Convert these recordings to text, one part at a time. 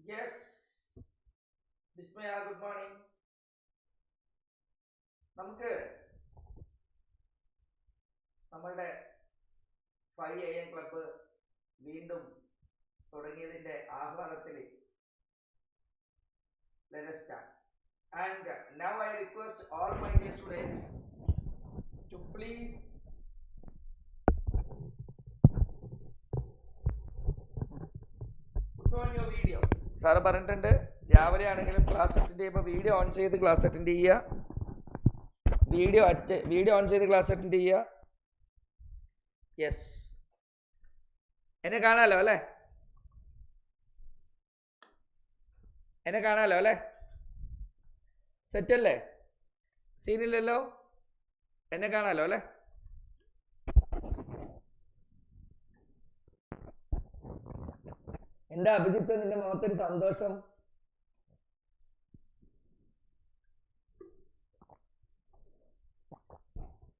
Yes, Bismaya, good morning. നമുക്ക് നമ്മളുടെ 5 AM club വീണ്ടും തുടങ്ങിയതിന്റെ ആഹ്ലാദത്തിൽ let us start. And now I request all my dear students to please put on your video. Sir പറഞ്ഞിട്ടുണ്ട് രാവിലെ ആണെങ്കിലും class attend ചെയ്യുമ്പോൾ video on ചെയ്ത് class attend ചെയ്യുക. Video on ചെയ്ത് ക്ലാസ് അറ്റൻഡ് ചെയ്യുക. യെസ്, എന്നെ കാണാലോ അല്ലേ? എന്നെ കാണാലോ അല്ലേ? സെറ്റ് അല്ലേ? സീനില്ലല്ലോ? എന്നെ കാണാലോ അല്ലേ? എൻ്റെ അഭിജിത്ത്, നിന്റെ മുഖത്തൊരു സന്തോഷം.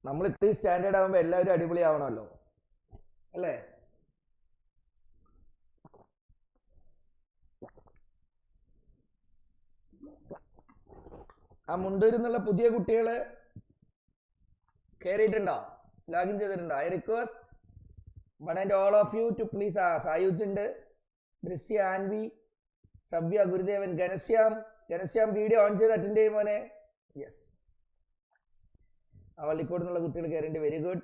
നമ്മൾ ഇത്രയും സ്റ്റാൻഡേർഡ് ആകുമ്പോൾ എല്ലാവരും അടിപൊളിയാവണമല്ലോ അല്ലേ? ആ മുണ്ടൂരിൽ പുതിയ കുട്ടികൾ കയറിയിട്ടുണ്ടോ? ലോഗിൻ ചെയ്തിട്ടുണ്ടോ? I request one and all of you to please. Sayuj ഉണ്ട്, ദൃശ്യ, ആൻവി, സവ്യ, ഗുരുദേവൻ, ഘനശ്യാം വീഡിയോ ഓൺ ചെയ്ത് അറ്റൻഡ് ചെയ്യും മോനെ. യെസ്, ആ വള്ളിക്കോട് നിന്നുള്ള കുട്ടികൾ കയറിയിട്ട് വെരി ഗുഡ്.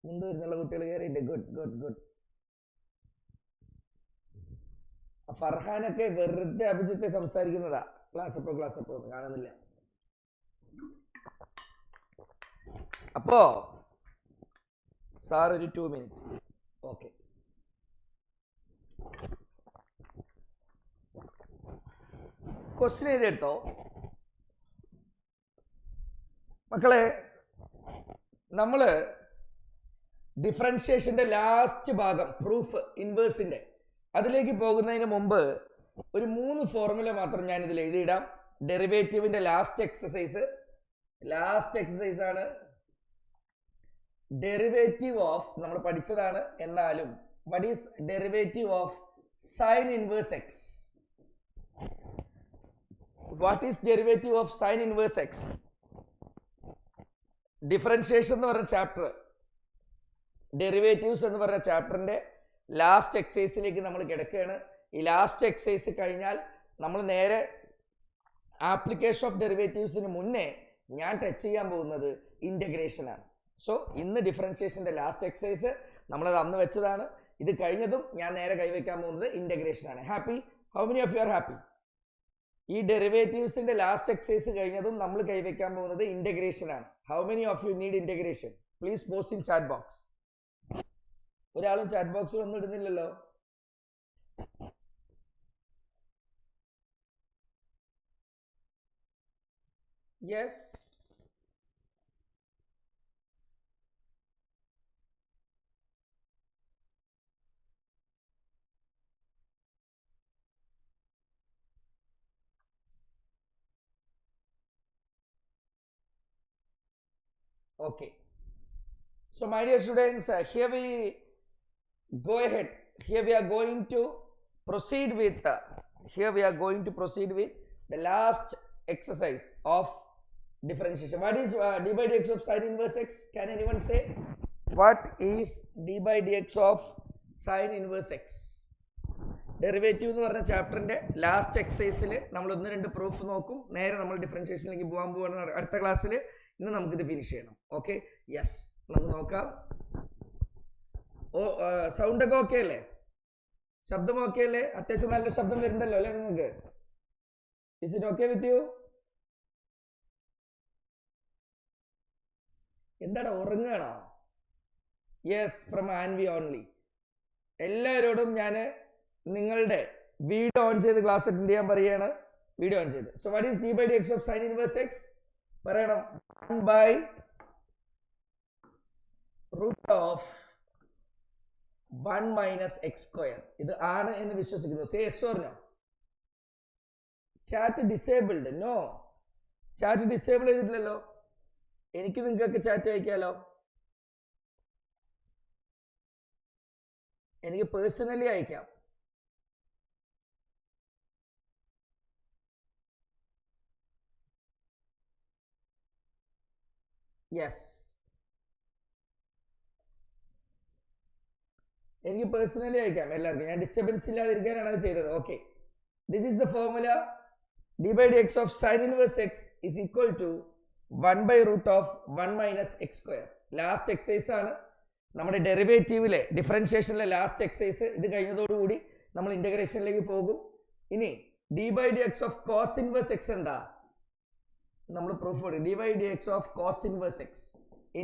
മുണ്ടൂരിൽ നിന്നുള്ള കുട്ടികൾ കയറിയിട്ട് ഗുഡ് ഗുഡ് ഗുഡ്. ഫർഹാനൊക്കെ വെറുതെ അഭിജിത്തെ സംസാരിക്കുന്നതാ. ക്ലാസ് അപ്പോ കാണുന്നില്ല. അപ്പോ സാർ ഒരു 2 മിനിറ്റ്. ഓക്കെ, ക്വസ്റ്റ്യൻ എഴുതിയെടുത്തോ മക്കളെ. നമ്മള് ഡിഫറൻഷിയേഷന്റെ ലാസ്റ്റ് ഭാഗം പ്രൂഫ് ഇൻവേഴ്സിന്റെ അതിലേക്ക് പോകുന്നതിന് മുമ്പ് ഒരു 3 ഫോർമുല മാത്രം ഞാൻ ഇതിൽ എഴുതിയിടാം. ഡെറിവേറ്റീവിന്റെ ലാസ്റ്റ് എക്സസൈസ് ആണ്. ഡെറിവേറ്റീവ് ഓഫ് നമ്മൾ പഠിച്ചതാണ്, എന്നാലും what is derivative of sine inverse X? What is derivative of sine inverse X? Differentiation എന്ന് പറഞ്ഞ ചാപ്റ്റർ, ഡെറിവേറ്റീവ്സ് എന്ന് പറഞ്ഞ ചാപ്റ്ററിന്റെ ലാസ്റ്റ് എക്സസൈസിലേക്ക് നമ്മൾ കിടക്കുകയാണ്. ഈ ലാസ്റ്റ് എക്സസൈസ് കഴിഞ്ഞാൽ നമ്മൾ നേരെ ആപ്ലിക്കേഷൻ ഓഫ് ഡെറിവേറ്റീവ്സിന് മുന്നേ ഞാൻ ടച്ച് ചെയ്യാൻ പോകുന്നത് ഇൻ്റഗ്രേഷൻ ആണ്. സോ ഇന്ന് ഡിഫറൻഷിയേഷന്റെ ലാസ്റ്റ് എക്സസൈസ് നമ്മളത് അന്ന് വെച്ചതാണ്. ഇത് കഴിഞ്ഞതും ഞാൻ നേരെ കൈവയ്ക്കാൻ പോകുന്നത് ഇൻ്റഗ്രേഷൻ ആണ്. Happy? How many of you are happy? ഈ ഡെറിവേറ്റീവ്സിന്റെ ലാസ്റ്റ് എക്സസൈസ് കഴിഞ്ഞതും നമ്മൾ കൈവയ്ക്കാൻ പോകുന്നത് ഇൻ്റഗ്രേഷൻ ആണ്. How many of you need integration? Please post in chat box. ഒരാളും ചാറ്റ് ബോക്സിൽ ഒന്നും ഇടുന്നില്ലല്ലോ. Yes, okay. So my dear students, here we go ahead. Here we are going to proceed with the last exercise of differentiation. What is d by dx of sin inverse x? Can anyone say what is d by dx of sin inverse x? Derivative എന്ന് പറഞ്ഞ ചാപ്റ്ററിന്റെ last എക്സസൈസിൽ നമ്മൾ 1-2 proof നോക്കും. നേരെ നമ്മൾ ഡിഫറൻഷിയേഷനിലേക്ക് പോകാൻ പോവാണ് അടുത്ത ക്ലാസ്സിൽ. ഇന്ന് നമുക്കിത് ഫിനിഷ് ചെയ്യണം. ഓക്കെ, യെസ്, നമുക്ക് നോക്കാം. സൗണ്ട് ഒക്കെ ഓക്കെ അല്ലേ? ശബ്ദം ഓക്കെ അല്ലേ? അത്യാവശ്യം നല്ല ശബ്ദം വരുന്നുണ്ടല്ലോ അല്ലേ നിങ്ങൾക്ക്? Is it okay with you? എന്താണ്, ഉറങ്ങുകയാണോ? Yes, from Anvi only. എല്ലാവരോടും ഞാൻ നിങ്ങളുടെ വീഡിയോ ഓൺ ചെയ്ത് ക്ലാസ് അറ്റൻഡ് ചെയ്യാൻ പറയുകയാണ്. വീഡിയോ ഓൺ ചെയ്ത്. So what is d by dx of sin inverse x? പറയണം. 1 by root of 1 minus x square. ഇത് ആണ് എന്ന് വിശ്വസിക്കുന്നു. Say yes or no? Chat disabled? No, chat disable ചെയ്തിട്ടില്ലല്ലോ. എനിക്ക് നിങ്ങൾക്കൊക്കെ ചാറ്റ് അയക്കാലോ. എനിക്ക് പേഴ്സണലി അയക്കാം. യെസ്, എനിക്ക് പേഴ്സണലി അയക്കാം എല്ലാവർക്കും. ഞാൻ ഡിസ്റ്റർബൻസ് ഇല്ലാതിരിക്കാനാണ് അത് ചെയ്തത്. Okay, this is the formula. d by dx of sin inverse x is equal to 1 by root of 1 minus x square. Last exercise ആണ് നമ്മുടെ ഡെറിവേറ്റീവിലെ ഡിഫറൻഷിയേഷനിലെ ലാസ്റ്റ് എക്സസൈസ്. ഇത് കഴിഞ്ഞതോടുകൂടി നമ്മൾ ഇന്റഗ്രേഷനിലേക്ക് പോകും. ഇനി d by dx of cos inverse x എന്താ നമ്മൾ proof കൊടുക്കും. d by dx of cos inverse x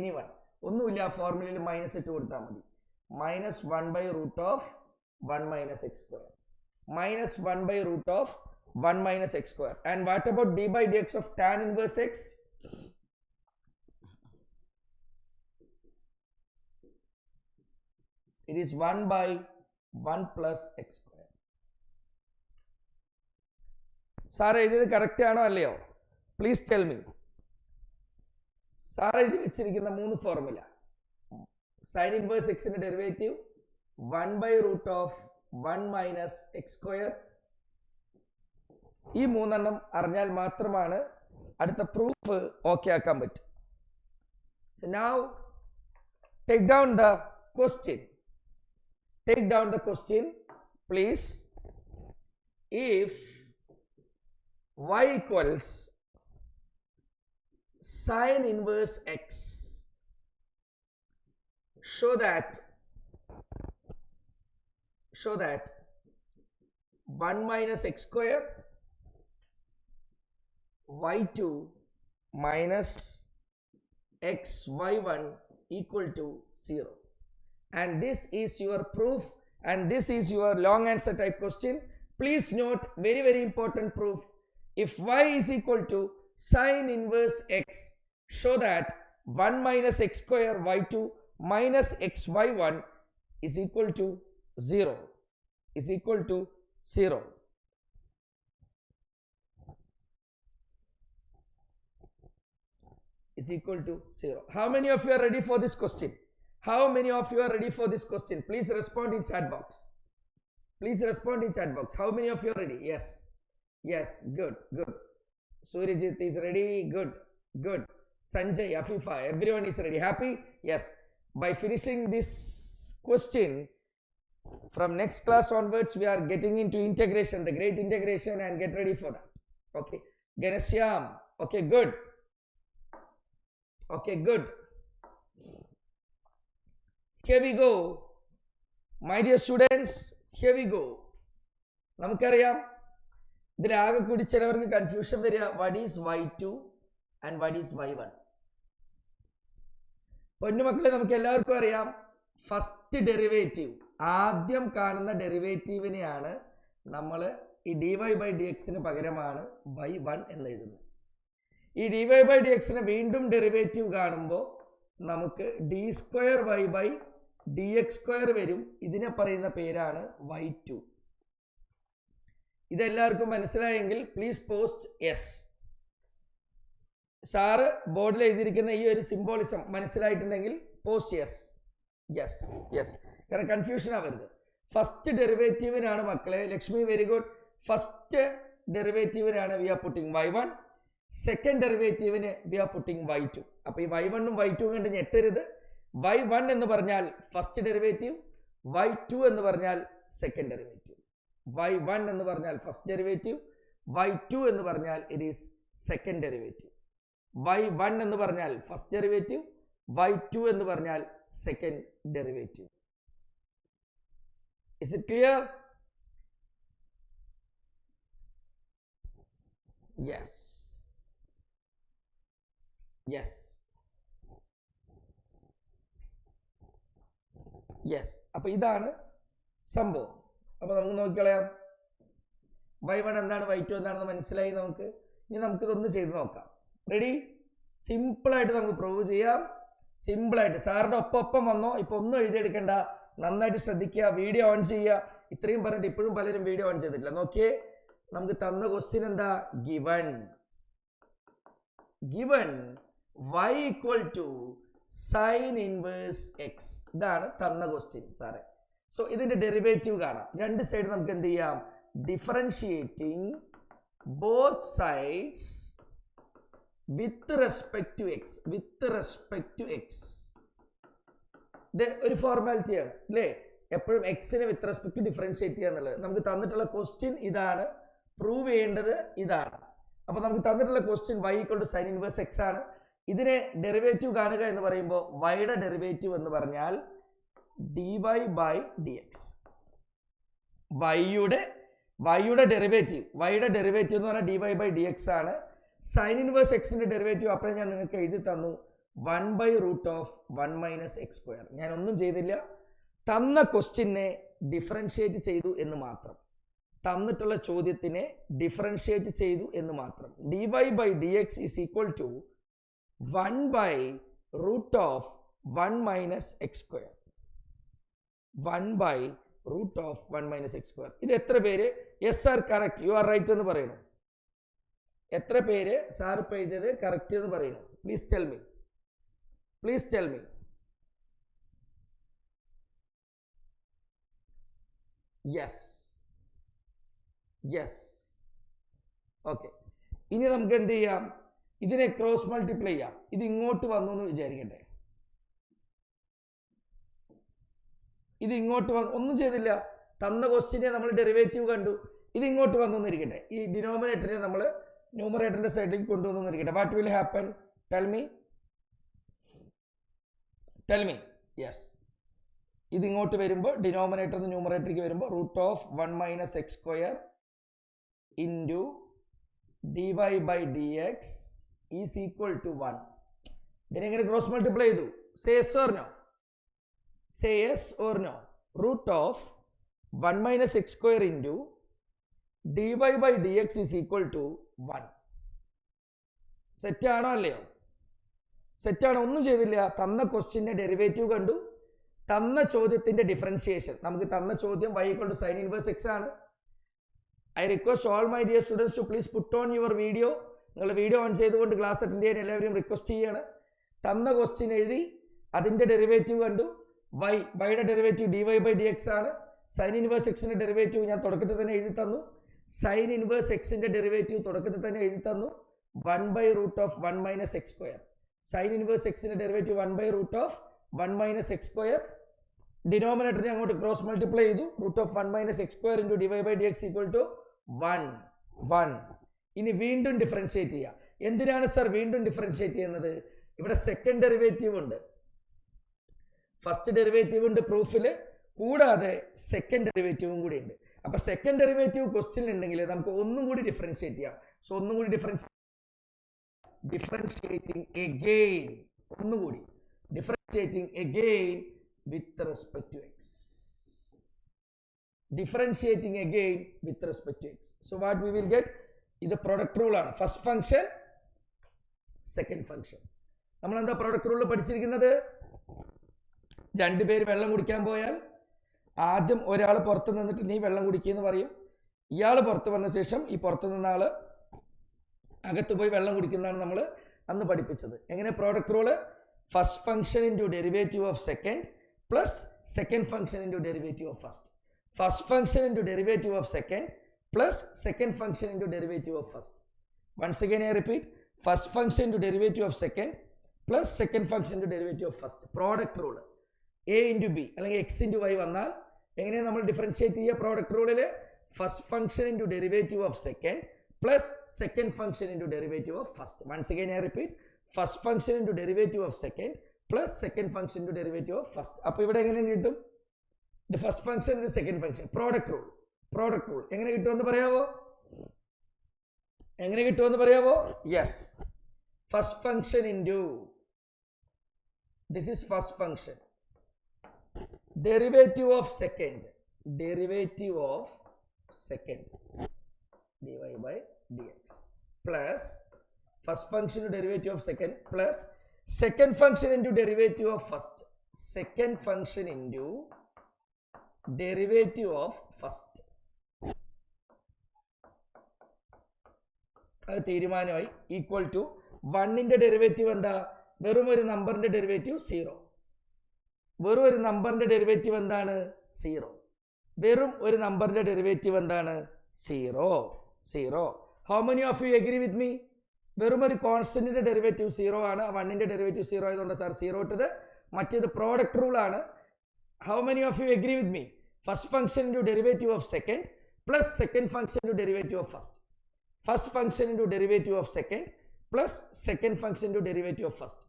anyone ഒന്നുമില്ല, ആ ഫോർമുലയിൽ മൈനസ് ഇട്ട് കൊടുത്താൽ മതി. minus 1 by root of 1 minus x square. minus 1 by root of 1 minus x square. And what about d by dx of tan inverse x? It is 1 by 1 plus x square. Sir എഴുതിയത് correct ആണോ അല്ലയോ? Please tell me. Sir എഴുതി വെച്ചിരിക്കുന്ന മൂന്ന് formula, sin inverse x ന്റെ derivative 1 by root of 1 minus x square, ഈ മൂന്നെണ്ണം അറിഞ്ഞാൽ മാത്രമാണ് അടുത്ത പ്രൂഫ് ഓക്കെ ആക്കാൻ പറ്റും. So now take down the question. Take down the question, please. If y equals sin inverse x, show that 1 minus x square y2 minus xy1 equal to 0. And this is your proof, and this is your long answer type question. Please note, very very important proof. If y is equal to sin inverse x, show that 1 minus x square y2 minus xy1 is equal to 0. Is equal to 0. Is equal to 0. How many of you are ready for this question? How many of you are ready for this question? Please respond in chat box. Please respond in chat box. How many of you are ready? Yes. Yes. Good. Good. Suryajit is ready. Good. Good. Sanjay, Afifa, everyone is ready. Happy? Yes. By finishing this question, from next class onwards, we are getting into integration, the great integration, and get ready for that. Okay. Ganeshyam. Okay, good. Okay, good. Here we go. My dear students, here we go. നമുക്കറിയാം, ഇതിലാകെ കൂടി ചിലവർക്ക് confusion വരിക, what is y2 and what is y1. പൊന്നുമക്കളെ, നമുക്ക് എല്ലാവർക്കും അറിയാം, first derivative, ആദ്യം കാണുന്ന ഡെറിവേറ്റീവിനെയാണ് നമ്മൾ ഈ dy by dxന് പകരമാണ് y1 എന്ന് എഴുതുന്നത്. ഈ dy by dxന് വീണ്ടും ഡെറിവേറ്റീവ് കാണുമ്പോൾ നമുക്ക് d square y by dx square വരും. ഇതിനെ പറയുന്ന പേരാണ് y2. ഇതെല്ലാവർക്കും മനസ്സിലായെങ്കിൽ പ്ലീസ് പോസ്റ്റ് യെസ്. സാറ് ബോർഡിൽ എഴുതിയിരിക്കുന്ന ഈ ഒരു സിംബോളിസം മനസ്സിലായിട്ടുണ്ടെങ്കിൽ പോസ്റ്റ് യെസ്. യെസ് യെസ്, കാരണം കൺഫ്യൂഷൻ ആവരുത്. ഫസ്റ്റ് ഡെറിവേറ്റീവിനാണ് മക്കളെ, ലക്ഷ്മി വെരി ഗുഡ്, ഫസ്റ്റ് ഡെറിവേറ്റീവിനാണ് we are putting y1, second ഡെറിവേറ്റീവിന് വി ആർ പുട്ടിങ് y2. അപ്പോൾ ഈ y1ഉം y2 കണ്ട് ഞെട്ടരുത്. y1 എന്ന് പറഞ്ഞാൽ ഫസ്റ്റ് ഡെറിവേറ്റീവ്, y2 എന്ന് പറഞ്ഞാൽ സെക്കൻഡ് ഡെറിവേറ്റീവ്. y1 എന്ന് പറഞ്ഞാൽ ഫസ്റ്റ് ഡെറിവേറ്റീവ്, y2 എന്ന് പറഞ്ഞാൽ it is second derivative. y1 എന്ന് പറഞ്ഞാൽ ഫസ്റ്റ് ഡെറിവേറ്റീവ്, y2 എന്ന് പറഞ്ഞാൽ second derivative. Is it clear? Yes. Yes. Yes. അപ്പോൾ ഇതാണ് സംഭവം. അപ്പോൾ നമുക്ക് നോക്കിക്കളയാം, y1 എന്താണ് y2 എന്താണെന്ന് മനസ്സിലായി നമുക്ക്. ഇനി നമുക്കിതൊന്ന് ചെയ്ത് നോക്കാം. റെഡി? സിമ്പിളായിട്ട് നമുക്ക് പ്രൂവ് ചെയ്യാം. സിമ്പിളായിട്ട് സാറിൻ്റെ ഒപ്പം വന്നോ, ഇപ്പോൾ ഒന്നും എഴുതിയെടുക്കണ്ട, നന്നായിട്ട് ശ്രദ്ധിക്കുക, വീഡിയോ ഓൺ ചെയ്യുക. ഇത്രയും പറഞ്ഞിട്ട് ഇപ്പോഴും പലരും വീഡിയോ ഓൺ ചെയ്തിട്ടില്ല. നോക്കിയേ, നമുക്ക് തന്ന ക്വസ്റ്റ്യൻ എന്താ? Given y equal to sine inverse x. ഇതാണ് തന്ന ക്വസ്റ്റ്യൻ സാറേ. സോ ഇതിന്റെ ഡെറിവേറ്റീവ് കാണാം. രണ്ട് സൈഡ് നമുക്ക് എന്ത് ചെയ്യാം? Differentiating both sides with respect to x. With respect to x ഇത് ഒരു ഫോർമാലിറ്റിയാണ് അല്ലേ? എപ്പോഴും എക്സിനെ വിത്ത് റെസ്പെക്ട് ടു ഡിഫറൻഷിയേറ്റ് ചെയ്യുക എന്നുള്ളത്. നമുക്ക് തന്നിട്ടുള്ള ക്വസ്റ്റ്യൻ ഇതാണ്, പ്രൂവ് ചെയ്യേണ്ടത് ഇതാണ്. അപ്പോൾ നമുക്ക് തന്നിട്ടുള്ള question y = sin inverse x ആണ്. ഇതിനെ ഡെറിവേറ്റീവ് കാണുക എന്ന് പറയുമ്പോൾ വൈയുടെ ഡെറിവേറ്റീവ് എന്ന് പറഞ്ഞാൽ dy/dx. വൈയുടെ ഡെറിവേറ്റീവ് എന്ന് പറഞ്ഞാൽ dy/dx ആണ്. സൈൻ ഇൻവേഴ്സ് എക്സിന്റെ ഡെറിവേറ്റീവ് അപ്പോൾ ഞാൻ നിങ്ങൾക്ക് എഴുതി തന്നു 1/√1 - x². ഞാൻ ഒന്നും ചെയ്തില്ല, തന്ന ക്വസ്റ്റ്യനെ ഡിഫറൻഷിയേറ്റ് ചെയ്തു എന്ന് മാത്രം. തന്നിട്ടുള്ള ചോദ്യത്തിനെ ഡിഫറൻഷിയേറ്റ് ചെയ്തു എന്ന് മാത്രം. dy/dx = 1/√1 - x². 1/√1 - x². ഇത് എത്ര പേര് yes sir correct, you are right എന്ന് പറയുന്നു? എത്ര പേര് സാർ ഇപ്പോൾ എഴുതിയത് കറക്റ്റ് എന്ന് പറയുന്നു? Please tell me. Yes. Okay, ഇനി നമുക്ക് എന്ത് ചെയ്യാം? ഇതിനെ ക്രോസ് മൾട്ടിപ്ലൈ ചെയ്യാം. ഇത് ഇങ്ങോട്ട് വന്നു എന്ന് വിചാരിക്കട്ടെ. ഇത് ഇങ്ങോട്ട് വന്നു, ഒന്നും ചെയ്തില്ല, തന്ന ക്വസ്റ്റ്യനെ നമ്മൾ ഡെറിവേറ്റീവ് കണ്ടു. ഇത് ഇങ്ങോട്ട് വന്നു എന്നിരിക്കട്ടെ. ഈ ഡിനോമിനേറ്ററിനെ നമ്മൾ ന്യൂമറേറ്ററിന്റെ സൈഡിലേക്ക് കൊണ്ടുവന്നിരിക്കട്ടെ. What will happen? Tell me. Yes, ഇത് ഇങ്ങോട്ട് വരുമ്പോൾ ഡിനോമിനേറ്റർ ന്യൂമറേറ്ററിലേക്ക് വരുമ്പോൾ √1 - x² into dy/dx is equal to 1. ഇതിനെങ്ങനെ ക്രോസ് മൾട്ടിപ്ലൈ ചെയ്തു? Say yes or no? √1 - x² into dy/dx is equal to 1. സെറ്റാണോ അല്ലയോ? സെറ്റാണ്. ഒന്നും ചെയ്തില്ല, തന്ന ക്വസ്റ്റ്യന്റെ ഡെറിവേറ്റീവ് കണ്ടു, തന്ന ചോദ്യത്തിന്റെ ഡിഫറൻഷിയേഷൻ. നമുക്ക് തന്ന ചോദ്യം y = sin ഇൻവേഴ്സ് x ആണ്. I request all my dear students to please put on your video. നിങ്ങൾ വീഡിയോ ഓൺ ചെയ്തുകൊണ്ട് ക്ലാസ് അറ്റൻഡ് ചെയ്യാൻ എല്ലാവരും റിക്വസ്റ്റ് ചെയ്യാണ്. തന്ന ക്വസ്റ്റ്യൻ എഴുതി, അതിൻ്റെ ഡെറിവേറ്റീവ് കണ്ടു. വൈയുടെ ഡെറിവേറ്റീവ് dy/dx ആണ്. സൈൻ ഇൻവേഴ്സ് എക്സിൻ്റെ ഡെറിവേറ്റീവ് ഞാൻ തുടക്കത്തിൽ തന്നെ എഴുതി തന്നു. സൈൻ ഇൻവേഴ്സ് എക്സിൻ്റെ ഡെറിവേറ്റീവ് തുടക്കത്തിൽ തന്നെ എഴുതി തന്നു. 1/√1 - x². സൈൻ ഇൻവേഴ്സ് എക്സിൻ്റെ ഡെറിവേറ്റീവ് 1/√1 - x². ഡിനോമിനേറ്ററിനെ അങ്ങോട്ട് ക്രോസ് മൾട്ടിപ്ലൈ ചെയ്തു. √1 - x² into dy/dx = 1. ഇനി വീണ്ടും ഡിഫറൻഷിയേറ്റ് ചെയ്യുക. എന്തിനാണ് സർ വീണ്ടും ഡിഫറൻഷിയേറ്റ് ചെയ്യുന്നത്? ഇവിടെ സെക്കൻഡ് ഡെറിവേറ്റീവ് ഉണ്ട്, ഫസ്റ്റ് ഡെറിവേറ്റീവ് ഉണ്ട് പ്രൂഫിൽ, കൂടാതെ സെക്കൻഡ് ഡെറിവേറ്റീവും കൂടി ഉണ്ട്. അപ്പൊ സെക്കൻഡ് ഡെറിവേറ്റീവ് ക്വസ്റ്റ്യൻ ഉണ്ടെങ്കിൽ നമുക്ക് ഒന്നും കൂടി ഡിഫറൻഷിയേറ്റ് ചെയ്യാം. സോ ഒന്നും കൂടി ഡിഫറൻഷിയേറ്റിംഗ് അഗെയിൻ, ഒന്നുകൂടി differentiating again with respect to x. Differentiating again with respect to x. So what we will get? ഇത് product rule ആണ്. First function, second function. നമ്മൾ എന്താ product rule പഠിച്ചിരിക്കുന്നത്? രണ്ടുപേര് വെള്ളം കുടിക്കാൻ പോയാൽ ആദ്യം ഒരാൾ പുറത്ത് നിന്നിട്ട് നീ വെള്ളം കുടിക്കുമെന്ന് പറയും. ഇയാൾ പുറത്ത് വന്ന ശേഷം ഈ പുറത്ത് നിന്ന ആൾ അകത്ത് പോയി വെള്ളം കുടിക്കുന്നതാണ് നമ്മൾ അന്ന് പഠിപ്പിച്ചത്. എങ്ങനെ product rule? First function into derivative of second plus second function into derivative of first. First function into derivative of second plus second function into derivative of first. Once again I repeat, first function into derivative of second plus second function into derivative of first. Product rule. A into B അല്ലെങ്കിൽ x into y വന്നാൽ എങ്ങനെയാണ് നമ്മൾ differentiate ചെയ്യുക? Product റൂളിൽ first function into derivative of second plus second function into derivative of first. Once again I repeat, first function into derivative of second plus second function into derivative of first. അപ്പോൾ ഇവിടെ എങ്ങനെ കിട്ടും? ഇത് first function, ഇത് second function. Product rule എങ്ങനെ കിട്ടുമെന്ന് പറയാവോ? Yes, first function into this is first function, derivative of second dy/dx plus first function into derivative of second plus second function into derivative of first, second function into derivative of first. അത് തീരുമാനമായി. Equal to 1ന്റെ derivative എന്താ? വെറും ഒരു നമ്പറിന്റെ derivative 0. വെറും ഒരു നമ്പറിന്റെ derivative എന്താണ്? 0. വെറും ഒരു നമ്പറിന്റെ ഡെറിവേറ്റീവ് എന്താണ്? 0. How many of you agree with me? വെറും ഒരു കോൺസ്റ്റന്റിന്റെ ഡെറിവേറ്റീവ് 0 ആണ്. 1ന്റെ ഡെറിവേറ്റീവ് 0 ആയതുകൊണ്ട് സാർ 0 ഇട്ടത്. മറ്റേത് പ്രോഡക്റ്റ് റൂൾ ആണ്. How many of you agree with me? First function into derivative of second plus second function into derivative of first. First function into derivative of second plus second function into derivative of first.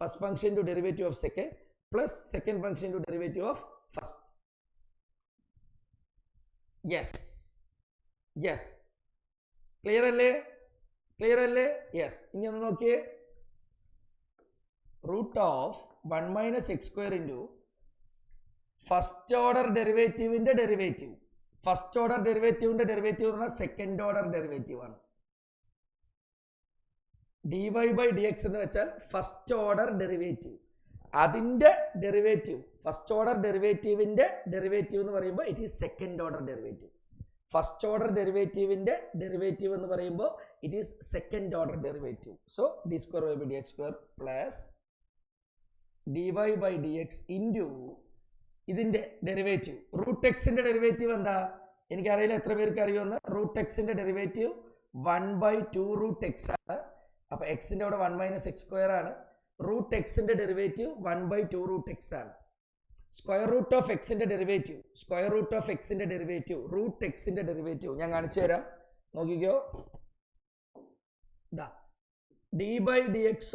First function into derivative of second plus second function into derivative of first. Yes yes, clear അല്ലേ? Clear അല്ലേ? Yes. ഇനി ഒന്ന് നോക്കിയേ. Root of 1 minus x square into first order ഡെറിവേറ്റീവിൻ്റെ derivative. First order ഡെറിവേറ്റീവിൻ്റെ derivative എന്ന് പറഞ്ഞാൽ second order derivative ആണ്. D y by d x എന്ന് വെച്ചാൽ ഫസ്റ്റ് ഓർഡർ ഡെറിവേറ്റീവ്, അതിൻ്റെ ഡെറിവേറ്റീവ്. ഫസ്റ്റ് ഓർഡർ ഡെറിവേറ്റീവിൻ്റെ ഡെറിവേറ്റീവ് എന്ന് പറയുമ്പോൾ it is second order derivative. First order ഡെറിവേറ്റീവിൻ്റെ ഡെറിവേറ്റീവ് എന്ന് പറയുമ്പോൾ it is second order derivative. So d square y by d x square plus d y by d x into ഇതിൻ്റെ derivative. Root എക്സിൻ്റെ derivative എന്താ? എനിക്കറിയില്ല എത്ര പേർക്ക് അറിയുമെന്ന്. റൂട്ട് എക്സിൻ്റെ ഡെറിവേറ്റീവ് 1/2 റൂട്ട് എക്സ് ആണ്. അപ്പോൾ എക്സിൻ്റെ അവിടെ 1 മൈനസ് എക്സ് സ്ക്വയർ ആണ്. റൂട്ട് എക്സിൻ്റെ ഡെറിവേറ്റീവ് 1/2 റൂട്ട് എക്സ് ആണ്. സ്ക്വയർ റൂട്ട് ഓഫ് എക്സിൻ്റെ ഡെറിവേറ്റീവ്, സ്ക്വയർ റൂട്ട് ഓഫ് എക്സിൻ്റെ ഡെറിവേറ്റീവ്, റൂട്ട് എക്സിൻ്റെ ഡെറിവേറ്റീവ് ഞാൻ കാണിച്ചു തരാം, നോക്കിക്കോ. D by d x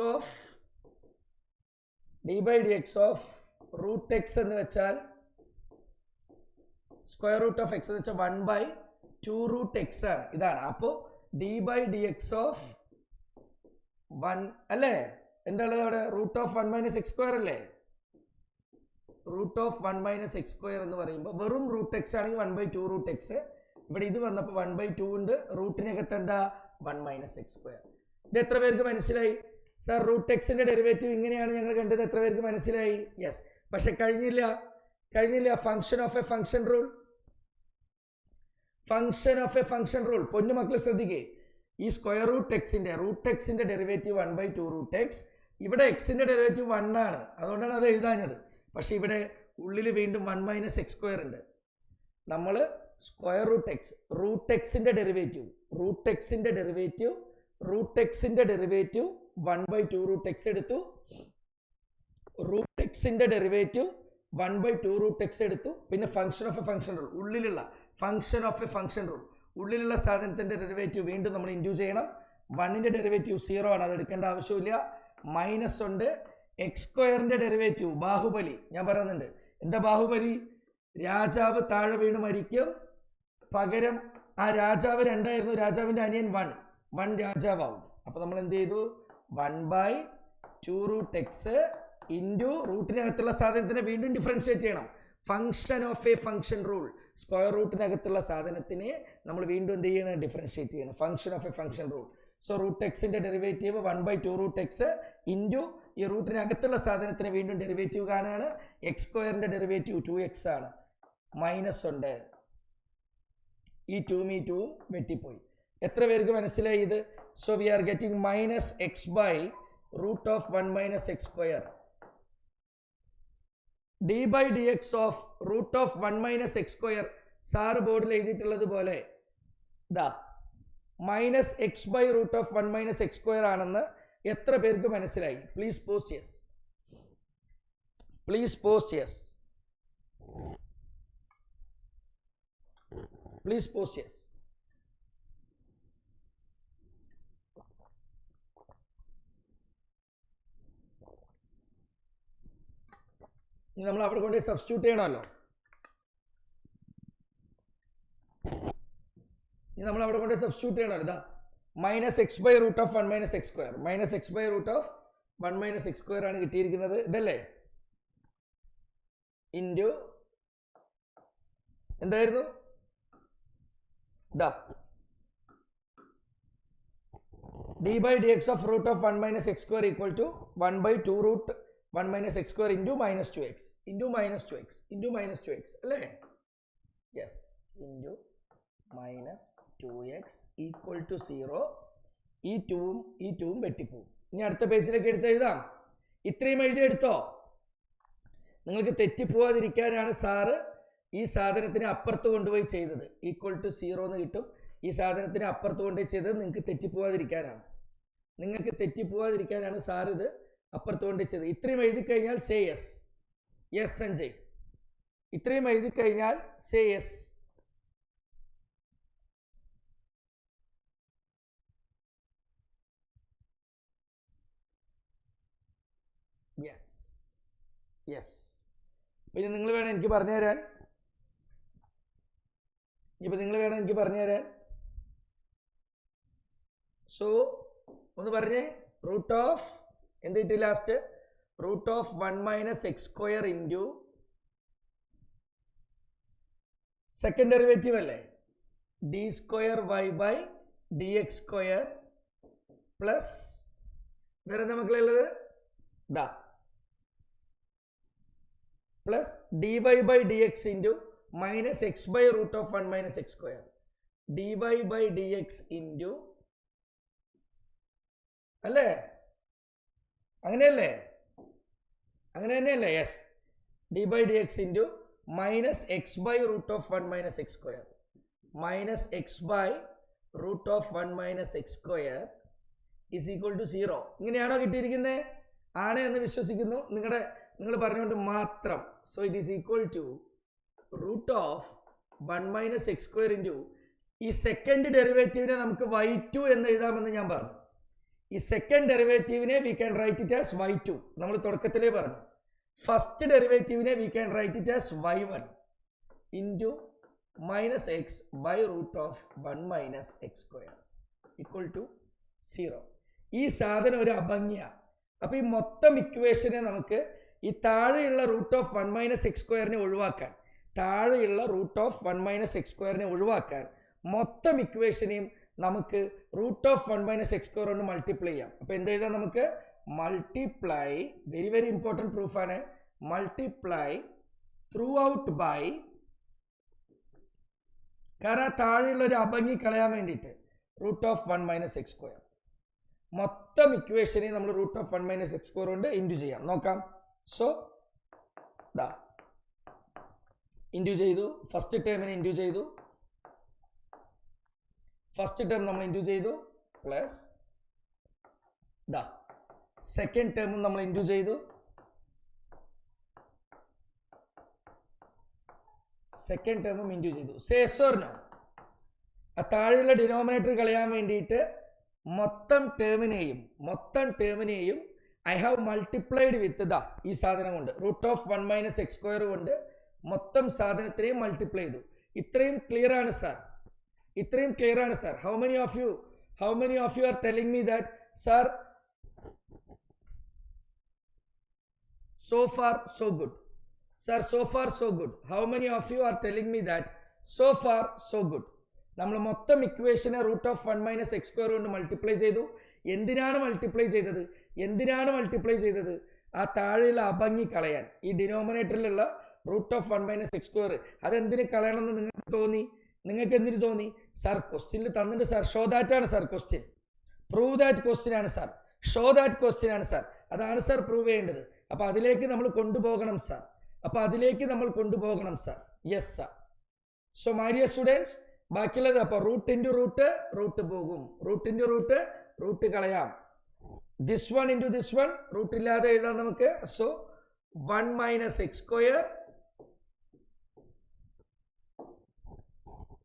of root x എന്ന് വെച്ചാൽ സ്ക്വയർ റൂട്ട് ഓഫ് എക്സ് എന്ന് വെച്ചാൽ 1/2 റൂട്ട് എക്സ് ആണ്. ഇതാണ്. അപ്പോൾ d by d x of 1 അല്ലേ? എന്താ ഉള്ളത് അവിടെ? Root of 1 minus x square അല്ലേ? Root of 1 minus x square എന്ന് പറയുമ്പോൾ വെറും റൂട്ട് എക്സ് ആണെങ്കിൽ 1/2 റൂട്ട് എക്സ്. ഇവിടെ ഇത് വന്നപ്പോൾ 1/2 ഉണ്ട്. റൂട്ടിനകത്ത് എന്താ? 1 മൈനസ് എക്സ് സ്ക്വയർ. ഇത് എത്ര പേർക്ക് മനസ്സിലായി? സാർ റൂട്ട് എക്സിൻ്റെ ഡെറിവേറ്റീവ് ഇങ്ങനെയാണ് ഞങ്ങൾ കണ്ടത്. എത്ര പേർക്ക് മനസ്സിലായി? യെസ്. പക്ഷെ കഴിഞ്ഞില്ല. Function of a function rule. Function of a function rule. പൊന്നു മക്കൾ ശ്രദ്ധിക്കേ. ഈ സ്ക്വയർ റൂട്ട് എക്സിൻ്റെ ഡെറിവേറ്റീവ് 1/2 റൂട്ട് എക്സ്. ഇവിടെ എക്സിൻ്റെ ഡെറിവേറ്റീവ് 1 ആണ്, അതുകൊണ്ടാണ് അത് എഴുതാഞ്ഞത്. പക്ഷേ ഇവിടെ ഉള്ളിൽ വീണ്ടും 1 മൈനസ് എക്സ് സ്ക്വയർ ഉണ്ട്. നമ്മൾ സ്ക്വയർ റൂട്ട് എക്സിൻ്റെ ഡെറിവേറ്റീവ് 1/2 റൂട്ട് എക്സ് എടുത്തു. റൂട്ട് എക്സിൻ്റെ ഡെറിവേറ്റീവ് 1/2 റൂട്ട് എക്സ് എടുത്തു. പിന്നെ function of a function rule, ഉള്ളിലുള്ള function of a function rule, ഉള്ളിലുള്ള സാധനത്തിൻ്റെ ഡെറിവേറ്റീവ് വീണ്ടും നമ്മൾ ഇൻഡ്യൂ ചെയ്യണം. 1ൻ്റെ ഡെറിവേറ്റീവ് 0 ആണ്, അത് എടുക്കേണ്ട ആവശ്യമില്ല. മൈനസ് ഉണ്ട്. എക്സ് സ്ക്വയറിൻ്റെ ഡെറിവേറ്റീവ് ബാഹുബലി. ഞാൻ പറയുന്നുണ്ട്, എന്താ ബാഹുബലി? രാജാവ് താഴെ വീണ് മരിക്കും. പകരം ആ രാജാവ് 2 ആയിരുന്നു, രാജാവിൻ്റെ അനിയൻ 1 രാജാവാകും. അപ്പോൾ നമ്മൾ എന്ത് ചെയ്തു? 1/2 റൂട്ട് എക്സ് ഇൻറ്റു റൂട്ടിനകത്തുള്ള സാധനത്തിനെ വീണ്ടും ഡിഫറൻഷിയേറ്റ് ചെയ്യണം. Function of a function rule. Square റൂട്ടിനകത്തുള്ള സാധനത്തിനെ നമ്മൾ വീണ്ടും എന്ത് ചെയ്യണം? ഡിഫറൻഷിയേറ്റ് ചെയ്യണം. Function of a function rule. So root എക്സിൻ്റെ ഡെറിവേറ്റീവ് 1/2 റൂട്ട് എക്സ് ഇൻറ്റു ഈ റൂട്ടിനകത്തുള്ള സാധനത്തിന് വീണ്ടും ഡെറിവേറ്റീവ് കാണുകയാണ്. എക്സ് സ്ക്വയറിൻ്റെ ഡെറിവേറ്റീവ് 2x ആണ്. മൈനസ് ഉണ്ട്. ഈ 2 വെട്ടിപ്പോയി. എത്ര പേർക്ക് മനസ്സിലായി ഇത്? So we are getting minus x by root of 1 minus x square. D by d x of root of 1 minus x square. Sir ബോർഡിൽ എഴുതിയിട്ടുള്ളത് പോലെ minus x by root of 1 minus x square ആണെന്ന് എത്ര പേർക്ക് മനസ്സിലായി? Please post yes. Please post yes. Please post yes. നമ്മൾ അവിടെ കൊണ്ട് സബ്സ്റ്റിറ്റ്യൂട്ട് ചെയ്യണമല്ലോ. നമ്മൾ അവിടെ കൊണ്ട് സബ്സ്റ്റിറ്റ്യൂട്ട് ചെയ്യണമല്ലോ. ഇതാ minus x by root of 1 minus x square. Minus x by root of 1 minus x square ആണ് കിട്ടിയിരിക്കുന്നത്. ഇതല്ലേ? ഇൻറ്റു എന്തായിരുന്നു? D by d x of root of 1 minus x square equal to 1/2 root 1 minus x square into minus 2x അല്ലേ? Yes. Into minus 2x equal to 0. ഈ 2ഉം വെട്ടിപ്പോവും. ഇനി അടുത്ത പേജിലേക്ക് എടുത്ത് എഴുതാം. ഇത്രയും എഴുതി എടുത്തോ. നിങ്ങൾക്ക് തെറ്റിപ്പോവാതിരിക്കാനാണ് സാറ് ഈ സാധനത്തിന് അപ്പുറത്ത് കൊണ്ടുപോയി ചെയ്തത്. ഈക്വൽ ടു 0 എന്ന് കിട്ടും. ഈ സാധനത്തിന് അപ്പുറത്ത് കൊണ്ടുപോയി ചെയ്തത് നിങ്ങൾക്ക് തെറ്റിപ്പോവാതിരിക്കാനാണ്. നിങ്ങൾക്ക് തെറ്റിപ്പോവാതിരിക്കാനാണ് സാർ ഇത് അപ്പുറത്തുകൊണ്ട് ചെയ്തത്. ഇത്രയും എഴുതി കഴിഞ്ഞാൽ സേ യെസ്. യെസ് സഞ്ജയ്. ഇത്രയും എഴുതി കഴിഞ്ഞാൽ സേ യെസ്. Yes yes. പിന്നെ നിങ്ങൾ വേണം എനിക്ക് പറഞ്ഞു തരാൻ. ഇപ്പം നിങ്ങൾ വേണം എനിക്ക് പറഞ്ഞു തരാൻ. സോ ഒന്ന് പറഞ്ഞേ. റൂട്ട് ഓഫ് എന്ത് കിട്ടി last? Root of 1 minus x square into second derivative അല്ലേ, d square y by d x square plus വേറെ എന്താ മക്കളുള്ളത്? ദാ plus d y by d x into minus x by root of 1 minus x square. D y by d x into അല്ലേ, അങ്ങനെയല്ലേ? അങ്ങനെ തന്നെയല്ലേ? Yes. D by d x into minus x by root of 1 minus x square. Minus x by root of 1 minus x square is equal to 0. ഇങ്ങനെയാണോ കിട്ടിയിരിക്കുന്നത്? ആണ് എന്ന് വിശ്വസിക്കുന്നു. നിങ്ങൾ പറഞ്ഞുകൊണ്ട് മാത്രം. So it is equal to root of 1 minus x square into ഈ second ഡെറിവേറ്റീവിനെ നമുക്ക് y2 എന്ന് എഴുതാമെന്ന് ഞാൻ പറഞ്ഞു. ഈ സെക്കൻഡ് ഡെറിവേറ്റീവിനെ we can write it as y2. നമ്മൾ തുടക്കത്തിലേ പറഞ്ഞു. ഫസ്റ്റ് ഡെറിവേറ്റീവിനെ we can write it as y1 into minus x by root of 1 minus x square equal to 0. ഈ സാധനം ഒരു അഭംഗിയാണ്. അപ്പോൾ ഈ മൊത്തം ഇക്വേഷനെ നമുക്ക് ഈ താഴെയുള്ള റൂട്ട് ഓഫ് 1 മൈനസ് എക്സ് സ്ക്വയറിനെ ഒഴിവാക്കാൻ, താഴെയുള്ള റൂട്ട് ഓഫ് 1 മൈനസ് എക്സ് സ്ക്വയറിനെ ഒഴിവാക്കാൻ മൊത്തം ഇക്വേഷനെയും നമുക്ക് root of 1 minus x square കൊണ്ട് മൾട്ടിപ്ലൈ ചെയ്യാം. അപ്പോൾ എന്ത് എഴുതാം നമുക്ക്? മൾട്ടിപ്ലൈ, വെരി വെരി ഇമ്പോർട്ടൻറ്റ് പ്രൂഫാണ്, മൾട്ടിപ്ലൈ ത്രൂ ഔട്ട് ബൈ, കാരണം താഴെയുള്ള ഒരു അഭംഗി കളയാൻ വേണ്ടിയിട്ട് root of 1 minus x square. മൊത്തം ഇക്വേഷനെ നമ്മൾ root of 1 minus x square കൊണ്ട് ഇൻറ്റു ചെയ്യാം. നോക്കാം. സോ ദാ ഇൻറ്റു ചെയ്തു. ഫസ്റ്റ് ടേമിനെ ഇൻറ്റു ചെയ്തു. ഫസ്റ്റ് ടേം നമ്മൾ ഇൻറ്റു ചെയ്തു പ്ലസ് ദാ സെക്കൻഡ് ടേമും നമ്മൾ ഇൻറ്റു ചെയ്തു. സെക്കൻഡ് ടേമും ഇൻറ്റു ചെയ്തു. Say yes or no? ആ താഴെയുള്ള ഡിനോമിനേറ്റർ കളയാൻ വേണ്ടിയിട്ട് മൊത്തം ടേമിനെയും ഐ ഹാവ് മൾട്ടിപ്ലൈഡ് വിത്ത് ദാ ഈ സാധനം കൊണ്ട് root of 1 minus x square കൊണ്ട് മൊത്തം സാധനത്തിനെയും മൾട്ടിപ്ലൈ ചെയ്തു. ഇത്രയും ക്ലിയർ ആണ് സാർ. ഇത്രയും ക്ലിയർ ആണ് sir. How many of you R telling me that sir so far so good? Sir, so far so good. How many of you are telling me that so far so good? നമ്മൾ മൊത്തം ഇക്വേഷനെ root of 1 minus x square കൊണ്ട് multiply ചെയ്തു. എന്തിനാണ് multiply ചെയ്തത്? ആ താഴെയുള്ള അഭംഗി കളയാൻ. ഈ ഡിനോമിനേറ്ററിലുള്ള root of 1 minus x square അതെന്തിന് കളയണമെന്ന് നിങ്ങൾക്ക് എന്തിനു തോന്നി? സാർ ക്വസ്റ്റ്യനിൽ തന്നിട്ട് സാർ ഷോ ദാറ്റ് ആണ് sir question. Prove that question ആണ് സാർ. ഷോ ദാറ്റ് ക്വസ്റ്റ്യൻ ആണ് സാർ. അതാണ് സാർ പ്രൂവ് ചെയ്യേണ്ടത്. അപ്പോൾ അതിലേക്ക് നമ്മൾ കൊണ്ടുപോകണം sir. Yes sir. So my dear students, ബാക്കിയുള്ളത് അപ്പോൾ റൂട്ട് ഇൻറ്റു റൂട്ട് പോകും. റൂട്ട് കളയാം. This one into this one root ഇല്ലാതെ എഴുതാം നമുക്ക്. So 1 minus x square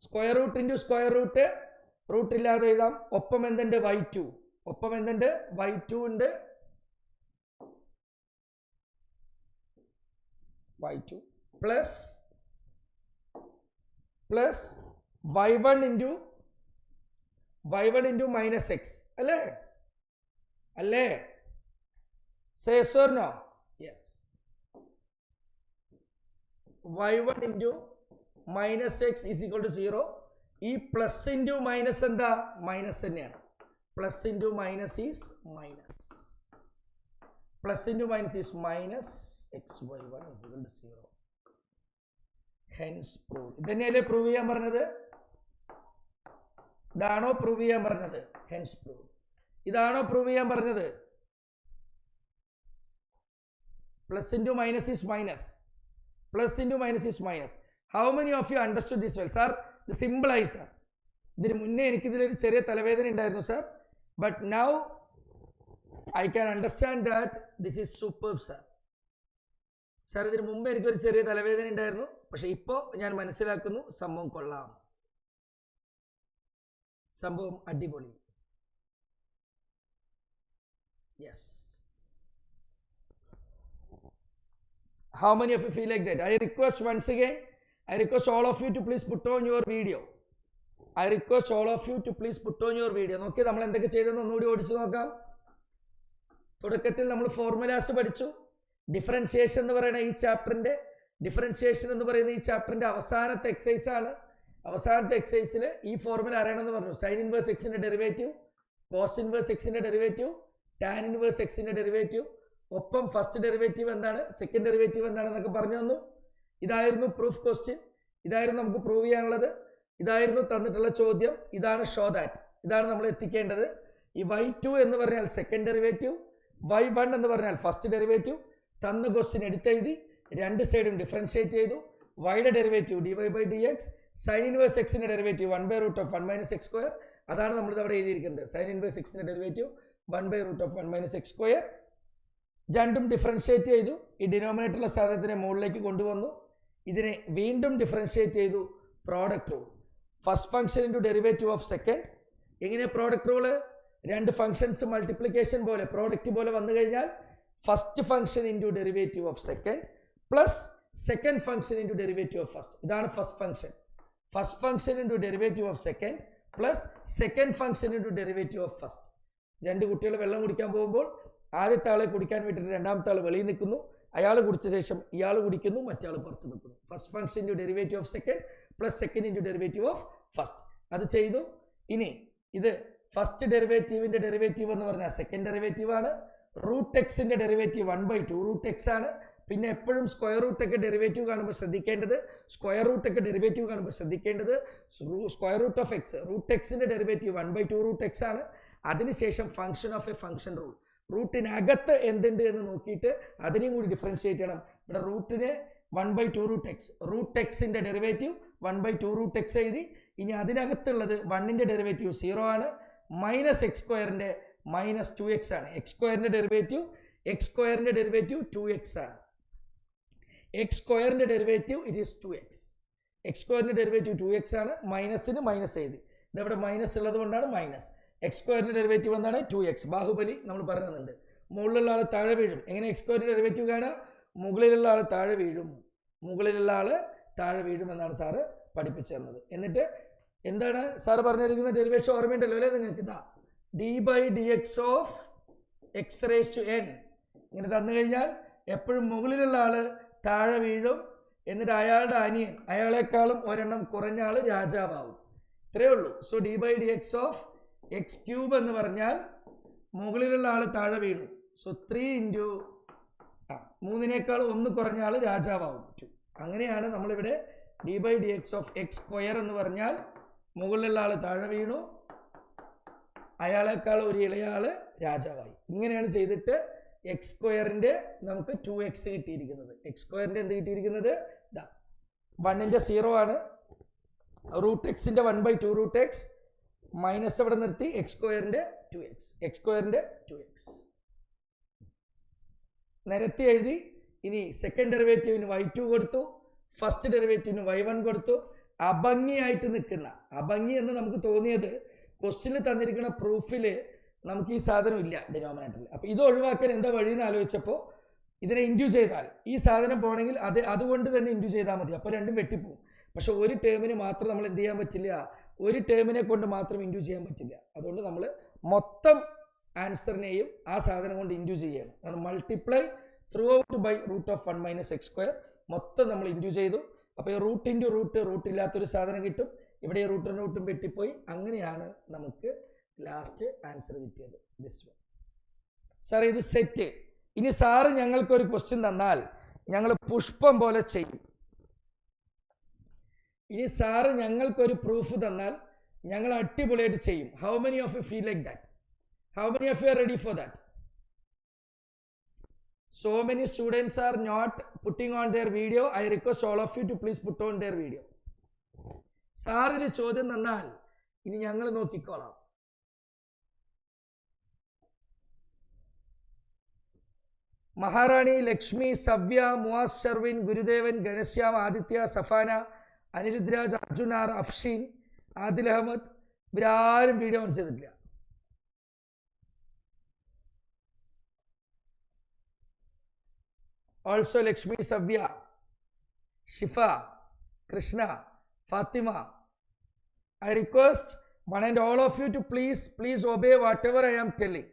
square root into square root ഇല്ലാതെ എഴുതാം. ഒപ്പം എന്തുണ്ട്? y2 ഉണ്ട്. y2 plus y1 into minus x അല്ലേ? Say yes or no? Yes. y1 into minus x is equal to 0. ഈ പ്ലസ് ഇൻറ്റു മൈനസ് എന്താ? Minus തന്നെയാണ്. Plus into minus is minus. Minus xy1 is equal to 0. Hence proved. ഇതന്നെയല്ലേ prove ചെയ്യാൻ പറഞ്ഞത്? ഇതാണോ prove ചെയ്യാൻ പറഞ്ഞത്? Hence proved. ഇതാണോ prove ചെയ്യാൻ പറഞ്ഞത്? Plus into minus is minus. How many of you understood this well? Sir ഇത് സിമ്പിളായി സാർ. ഇതിന് മുന്നേ എനിക്കിതിലൊരു ചെറിയ തലവേദന ഉണ്ടായിരുന്നു sir. But now I can understand that this is superb, sir. Sir ഇതിന് മുമ്പ് എനിക്കൊരു ചെറിയ തലവേദന ഉണ്ടായിരുന്നു, പക്ഷെ ഇപ്പോൾ ഞാൻ മനസ്സിലാക്കുന്നു സംഭവം കൊള്ളാം, സംഭവം അടിപൊളി. Yes. How many of you feel like that? I request once again, I request all of you to please put on your video. I request all of you to please put on your video. നോക്കി നമ്മൾ എന്തൊക്കെ ചെയ്തെന്ന് ഒന്നുകൂടി ഓടിച്ചു നോക്കാം. തുടക്കത്തിൽ നമ്മൾ formulas പഠിച്ചു. ഡിഫറൻഷിയേഷൻ എന്ന് പറയുന്ന ഈ ചാപ്റ്ററിൻ്റെ അവസാനത്തെ എക്സസൈസ് ആണ്. അവസാനത്തെ എക്സസൈസിൽ ഈ ഫോർമുല അറിയണമെന്ന് പറഞ്ഞു. സൈൻ ഇൻവേഴ്സ് എക്സിൻ്റെ ഡെറിവേറ്റീവ്, കോസ് ഇൻവേഴ്സ് എക്സിൻ്റെ ഡെറിവേറ്റീവ്, ടാൻ ഇൻവേഴ്സ് എക്സിൻ്റെ ഡെറിവേറ്റീവ്, ഒപ്പം ഫസ്റ്റ് ഡെറിവേറ്റീവ് എന്താണ്, സെക്കൻഡ് ഡെറിവേറ്റീവ് എന്താണെന്നൊക്കെ പറഞ്ഞു തന്നു. ഇതായിരുന്നു പ്രൂഫ് ക്വസ്റ്റ്യൻ, ഇതായിരുന്നു നമുക്ക് പ്രൂവ് ചെയ്യാനുള്ളത്, ഇതായിരുന്നു തന്നിട്ടുള്ള ചോദ്യം. ഇതാണ് ഷോ ദാറ്റ്, ഇതാണ് നമ്മൾ എത്തിക്കേണ്ടത്. ഈ y2 എന്ന് പറഞ്ഞാൽ സെക്കൻഡ് ഡെറിവേറ്റീവ്, y1 എന്ന് പറഞ്ഞാൽ ഫസ്റ്റ് ഡെറിവേറ്റീവ്. തന്ന ക്വസ്റ്റ്യൻ എടുത്തെഴുതി, രണ്ട് സൈഡും ഡിഫറൻഷിയേറ്റ് ചെയ്തു. വൈയുടെ ഡെറിവേറ്റീവ് dy/dx, സൈൻ ഇൻവേഴ്സ് എക്സിൻ്റെ ഡെറിവേറ്റീവ് 1/√(1 - x²). അതാണ് നമ്മളിത് അവിടെ എഴുതിയിരിക്കുന്നത്. സൈൻ ഇൻവേഴ്സ് എക്സിൻ്റെ ഡെറിവേറ്റീവ് 1/√(1 - x². രണ്ടും ഡിഫറൻഷിയേറ്റ് ചെയ്തു. ഈ ഡിനോമിനേറ്ററുള്ള സാധനത്തിനെ മുകളിലേക്ക് കൊണ്ടുവന്നു. ഇതിനെ വീണ്ടും ഡിഫറൻഷിയേറ്റ് ചെയ്തു. Product rule, first function into derivative of second. എങ്ങനെ പ്രോഡക്റ്റ് റൂള്? രണ്ട് ഫംഗ്ഷൻസ് മൾട്ടിപ്ലിക്കേഷൻ പോലെ പ്രോഡക്റ്റ് പോലെ വന്നു കഴിഞ്ഞാൽ first function into derivative of second plus second function into derivative of first. ഇതാണ് first function. First function into derivative of second plus second function into derivative of first. രണ്ട് കുട്ടികൾ വെള്ളം കുടിക്കാൻ പോകുമ്പോൾ ആദ്യത്തെ ആളെ കുടിക്കാൻ വേണ്ടിയിട്ട് രണ്ടാമത്തെ ആൾ വെളിയിൽ നിൽക്കുന്നു. അയാൾ കുടിച്ച ശേഷം ഇയാൾ കുടിക്കുന്നു, മറ്റേ ആൾ പുറത്ത് നിൽക്കുന്നു. First function into derivative of second plus second into derivative of first. അത് ചെയ്തു. ഇനി ഇത് ഫസ്റ്റ് ഡെറിവേറ്റീവിൻ്റെ ഡെറിവേറ്റീവ് എന്ന് പറഞ്ഞാൽ സെക്കൻഡ് ഡെറിവേറ്റീവ് ആണ്. റൂട്ട് എക്സിൻ്റെ ഡെറിവേറ്റീവ് 1/2 റൂട്ട് എക്സ് ആണ്. പിന്നെ എപ്പോഴും സ്ക്വയർ റൂട്ടൊക്കെ ഡെറിവേറ്റീവ് കാണുമ്പോൾ ശ്രദ്ധിക്കേണ്ടത്, square root of x, root എക്സിൻ്റെ ഡെറിവേറ്റീവ് 1/2 റൂട്ട് എക്സ് ആണ്. അതിനുശേഷം function of a function rule, റൂട്ടിനകത്ത് എന്തുണ്ട് എന്ന് നോക്കിയിട്ട് അതിനെയും കൂടി ഡിഫറൻഷിയേറ്റ് ചെയ്യണം. ഇവിടെ റൂട്ടിന് 1/2 റൂട്ട് എക്സ്, റൂട്ട് എക്സിൻ്റെ ഡെറിവേറ്റീവ് 1/2 റൂട്ട് എക്സ് എഴുതി. ഇനി അതിനകത്തുള്ളത് 1ൻ്റെ ഡെറിവേറ്റീവ് 0 ആണ്, മൈനസ് x²ൻ്റെ മൈനസ് 2x ആണ്. x² ഡെറിവേറ്റീവ് 2x ആണ്. x² derivative it is 2x. x² derivative 2x ആണ്. മൈനസിന് മൈനസ് എഴുതി, ഇതവിടെ മൈനസ് ഉള്ളത് കൊണ്ടാണ് മൈനസ്. x² ഡെറിവേറ്റീവ് എന്താണ്? 2x. ബാഹുബലി നമ്മൾ പറയുന്നുണ്ട്. മുകളിലുള്ള ആൾ താഴെ വീഴും. എങ്ങനെ x² ഡെറിവേറ്റീവ് കാണുക? മുകളിലുള്ള ആൾ താഴെ വീഴും, എന്നാണ് സാറ് പഠിപ്പിച്ചു തന്നത്. എന്നിട്ട് എന്താണ് സാറ് പറഞ്ഞിരിക്കുന്ന ഡെറിവേഷൻ ഓർമ്മയുണ്ടല്ലോ അല്ലേ നിങ്ങൾക്ക്? ഇതാ d/dx ഓഫ് x⁻n. ഇങ്ങനെ തന്നു കഴിഞ്ഞാൽ എപ്പോഴും മുകളിലുള്ള ആൾ താഴെ വീഴും. എന്നിട്ട് അയാളുടെ അനിയൻ, അയാളെക്കാളും ഒരെണ്ണം കുറഞ്ഞ ആൾ രാജാവാകും. ഇത്രയേ ഉള്ളൂ. സോ d/dx ഓഫ് x³ എന്ന് പറഞ്ഞാൽ മുകളിലുള്ള ആൾ താഴെ വീണു. സോ 3 ഇൻറ്റു 3നേക്കാൾ 1 കുറഞ്ഞ ആൾ രാജാവാകും. അങ്ങനെയാണ് നമ്മളിവിടെ d/dx ഓഫ് x² എന്ന് പറഞ്ഞാൽ മുകളിലുള്ള ആൾ താഴെ വീണു, അയാളെക്കാൾ ഒരു ഇളയ ആൾ രാജാവായി. ഇങ്ങനെയാണ് ചെയ്തിട്ട് x² നമുക്ക് 2x കിട്ടിയിരിക്കുന്നത്. x² എന്ത് കിട്ടിയിരിക്കുന്നത്? 1ൻ്റെ 0 ആണ്, റൂട്ട് എക്സിൻ്റെ 1/2 റൂട്ട് എക്സ്, മൈനസ് അവിടെ നിർത്തി x² 2x. നിരത്തി എഴുതി. ഇനി സെക്കൻഡ് ഡെറിവേറ്റീവിന് y2 കൊടുത്തു, ഫസ്റ്റ് ഡെറിവേറ്റീവിന് y1 കൊടുത്തു. അഭംഗിയായിട്ട് നിൽക്കുന്ന, അഭംഗി എന്ന് നമുക്ക് തോന്നിയത് ക്വസ്റ്റ്യനിൽ തന്നിരിക്കുന്ന പ്രൂഫിൽ നമുക്ക് ഈ സാധനം ഇല്ല ഡിനോമിനേറ്ററിൽ. അപ്പോൾ ഇത് ഒഴിവാക്കാൻ എന്താ വഴിയെന്ന് ആലോചിച്ചപ്പോൾ ഇതിനെ ഇൻഡ്യൂ ചെയ്താൽ ഈ സാധനം പോകണമെങ്കിൽ അതുകൊണ്ട് തന്നെ ഇൻഡ്യൂ ചെയ്താൽ മതി. അപ്പോൾ രണ്ടും വെട്ടിപ്പോവും. പക്ഷെ ഒരു ടേമിന് മാത്രം നമ്മൾ എന്ത് ചെയ്യാൻ പറ്റില്ല, ഒരു ടേമിനെ കൊണ്ട് മാത്രം ഇൻഡ്യൂ ചെയ്യാൻ പറ്റില്ല. അതുകൊണ്ട് നമ്മൾ മൊത്തം ആൻസറിനെയും ആ സാധനം കൊണ്ട് ഇൻഡ്യൂ ചെയ്യണം. കാരണം multiply throughout by √(1 - x²) മൊത്തം നമ്മൾ ഇൻഡ്യൂ ചെയ്തു. അപ്പോൾ ഈ റൂട്ട് ഇൻറ്റു റൂട്ട് ഇല്ലാത്തൊരു സാധനം കിട്ടും. ഇവിടെ റൂട്ടും വെട്ടിപ്പോയി. അങ്ങനെയാണ് നമുക്ക് ലാസ്റ്റ് ആൻസർ കിട്ടിയത്. This one. സാർ ഇത് സെറ്റ്. ഇനി സാറ് ഞങ്ങൾക്കൊരു ക്വസ്റ്റ്യൻ തന്നാൽ ഞങ്ങൾ പുഷ്പം പോലെ ചെയ്യും. ഇനി സാറ് ഞങ്ങൾക്കൊരു പ്രൂഫ് തന്നാൽ ഞങ്ങൾ അടിപൊളിയായിട്ട് ചെയ്യും. How many of you feel like that? How many of you are ready for that? So many students are not putting on their video. I request all of you to please put on their video. സാറിന് ചോദ്യം തന്നാൽ ഇനി ഞങ്ങൾ നോക്കിക്കോളാം. മഹാറാണി, ലക്ഷ്മി, സവ്യ, മുവാസ്, ഷർവിൻ, ഗുരുദേവൻ, ഘനശ്യാം, ആദിത്യ, സഫാന, അനിരുദ്രാജ്, അർജുനാർ, അഫ്ഷീൻ, ആദിൽ അഹമ്മദ്, ഇവരാരും video on ചെയ്തിട്ടില്ല. Also Lakshmi, Savya, Shifa, Krishna, Fathima. I request one and all of you to please obey whatever I am telling.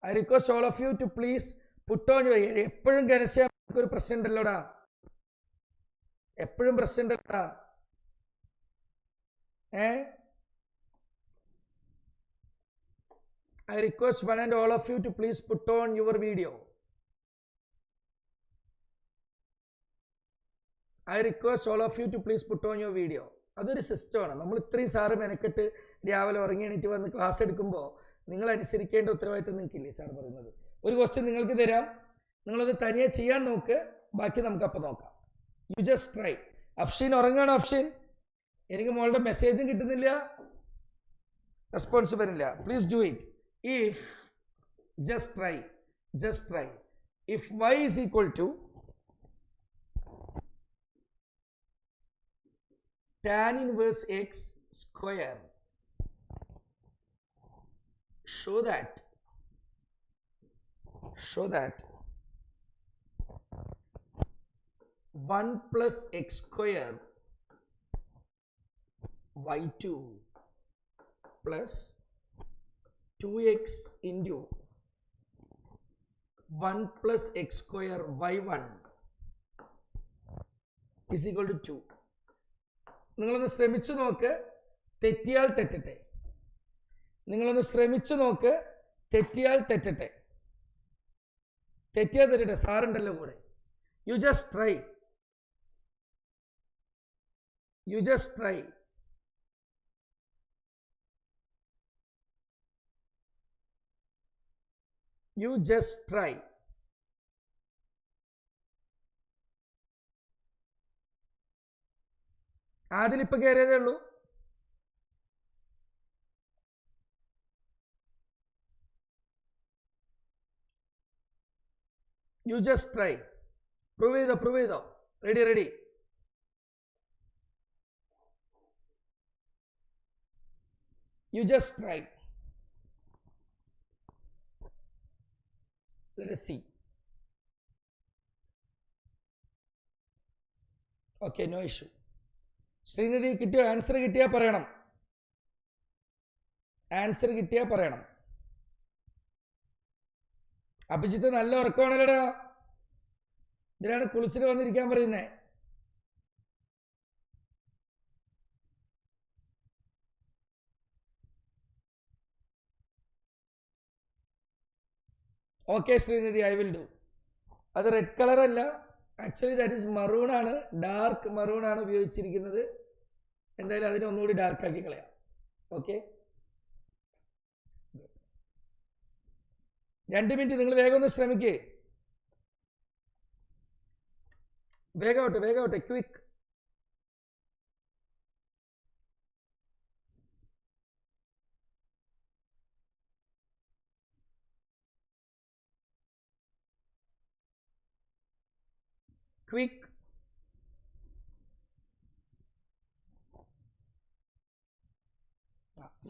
I request all of you to please put on your ear. എപ്പോഴും ഘനശ്യാം ഒരു പ്രശ്നം ഉണ്ടല്ലോടാ, എപ്പോഴും പ്രശ്നം ഉണ്ടല്ലോടാ. I request one and all of you to please put on your video. I request all of you to please put on your video. അതൊരു സിസ്റ്റമാണ്. നമ്മൾ ഇത്രയും sir മെനക്കെട്ട് രാവിലെ ഉറങ്ങി എണീറ്റ് വന്ന് ക്ലാസ് എടുക്കുമ്പോൾ നിങ്ങൾ അനുസരിക്കേണ്ട ഉത്തരവാദിത്തം നിങ്ങൾക്കില്ലേ സാർ പറയുന്നത്? ഒരു ക്വസ്റ്റ്യൻ നിങ്ങൾക്ക് തരാം, നിങ്ങളത് തനിയെ ചെയ്യാൻ നോക്ക്, ബാക്കി നമുക്ക് അപ്പം നോക്കാം. You just try. അഫ്ഷീൻ ഉറങ്ങാണോ? അഫ്ഷീൻ, എനിക്ക് മോളുടെ മെസ്സേജും കിട്ടുന്നില്ല, റെസ്പോൺസ് വരുന്നില്ല. Please do it. If just try. If y is equal to tan inverse x square, show that 1 plus x square y2 plus 2x into 1 plus x square y1 is equal to 2. നിങ്ങളൊന്ന് ശ്രമിച്ചു നോക്ക്, തെറ്റിയാൽ തെറ്റട്ടെ. നിങ്ങളൊന്ന് ശ്രമിച്ചു നോക്ക്, തെറ്റിയാൽ തെറ്റട്ടെ. തെറ്റിയാൽ തെറ്റട്ടെ, സാറുണ്ടല്ലോ കൂടെ. You just try. You just try. You just try. ആദിലിപ്പോൾ കയറിയതേ ഉള്ളൂ. You just try. പ്രൂവ് ചെയ്തോ. Ready. You just try. Let us see. Okay, no issue. Sreenidhi കിട്ടിയോ? ആൻസർ കിട്ടിയാൽ പറയണം. അഭിജിത്ത് നല്ല ഉറക്കമാണല്ലോടാ, ഇതിലാണ് കുളിച്ചിട്ട് വന്നിരിക്കാൻ പറയുന്നേ. Okay Srinidhi, I will do. അത് റെഡ് കളർ അല്ല, ആക്ച്വലി ദാറ്റ് ഈസ് മറൂൺ ആണ്, ഡാർക്ക് മറൂൺ ആണ് ഉപയോഗിച്ചിരിക്കുന്നത്. എന്തായാലും അതിനെ ഒന്നുകൂടി ഡാർക്കാക്കി കളയാം. ഓക്കെ, 2 മിനിറ്റ് നിങ്ങൾ വേഗം ഒന്ന് ശ്രമിക്കേ. വേഗാവട്ടെ, ക്വിക്ക്.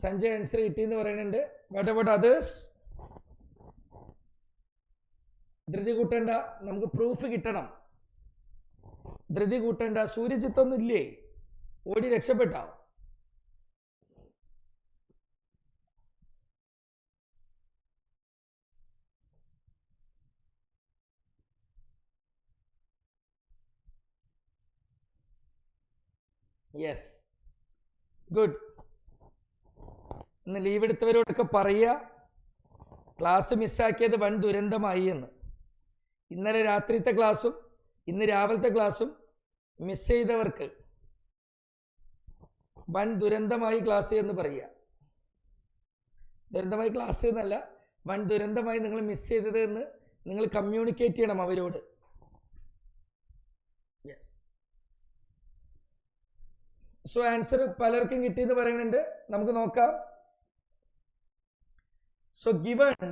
സഞ്ജയ് ആൻസർ കിട്ടിയെന്ന് പറയുന്നുണ്ട്. What about others? ധൃതി കൂട്ടണ്ട, നമുക്ക് പ്രൂഫ് കിട്ടണം. ധൃതി കൂട്ടണ്ട. സൂര്യജിത്തൊന്നും ഇല്ലേ? ഓടി രക്ഷപ്പെട്ടോ? Yes, good. ഇന്ന് ലീവ് എടുത്തവരോടൊക്കെ പറയുക, ക്ലാസ് മിസ്സാക്കിയത് വൻ ദുരന്തമായി എന്ന്. ഇന്നലെ രാത്രിത്തെ ക്ലാസ്സും ഇന്ന് രാവിലത്തെ ക്ലാസ്സും മിസ് ചെയ്തവർക്ക് വൻ ദുരന്തമായി ക്ലാസ് എന്ന് പറയുക. ദുരന്തമായി ക്ലാസ് എന്നല്ല, വൻ ദുരന്തമായി നിങ്ങൾ മിസ് ചെയ്തത് എന്ന് നിങ്ങൾ കമ്മ്യൂണിക്കേറ്റ് ചെയ്യണം അവരോട്. യെസ്. സോ ആൻസർ പലർക്കും കിട്ടിയെന്ന് പറയുന്നുണ്ട്, നമുക്ക് നോക്കാം. So given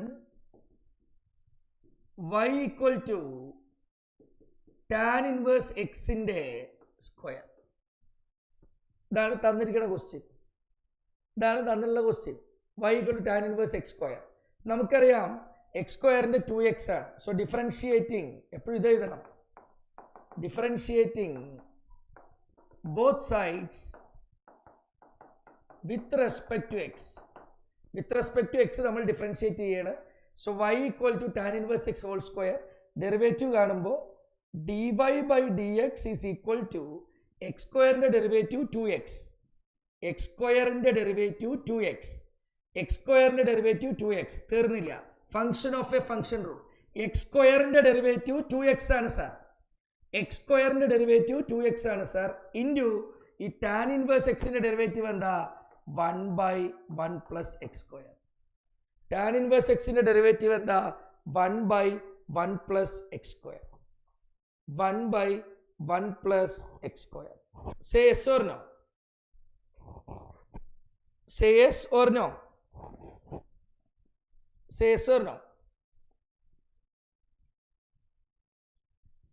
y equal to tan inverse എക്സിൻ്റെ സ്ക്വയർ. ഇതാണ് തന്നിരിക്കുന്ന ക്വസ്റ്റ്യൻ. ഇതാണ് തന്നിട്ടുള്ള question. y equal to tan inverse x square. നമുക്കറിയാം എക്സ് സ്ക്വയറിൻ്റെ 2x ആണ്. സോ ഡിഫറൻഷിയേറ്റിംഗ് എപ്പോഴും ഇത് എഴുതണം. Differentiating both sides with respect to x. With respect to x നമ്മൾ ഡിഫറൻഷിയേറ്റ് ചെയ്യാണ്. So y equal to tan inverse x whole square. Derivative കാണുമ്പോൾ dy by d x is equal to x സ്ക്വയറിൻ്റെ derivative 2x. X സ്ക്വയറിൻ്റെ derivative 2x. X സ്ക്വയറിൻ്റെ derivative 2x. തീർന്നില്ല. Function of a function rule. X സ്ക്വയറിൻ്റെ derivative 2x ആണ് sir. X സ്ക്വയറിൻ്റെ derivative 2x ആണ് sir. Into ഈ ടാൻ ഇൻവേഴ്സ് എക്സിൻ്റെ ഡെറിവേറ്റീവ് എന്താ? 1/1 plus x square. Tan inverse എക്സിൻ്റെ ഡെറിവേറ്റീവ് എന്താ? 1/1 plus x square. 1/1 plus x square. Say yes or no? Say yes or no? Say yes or no?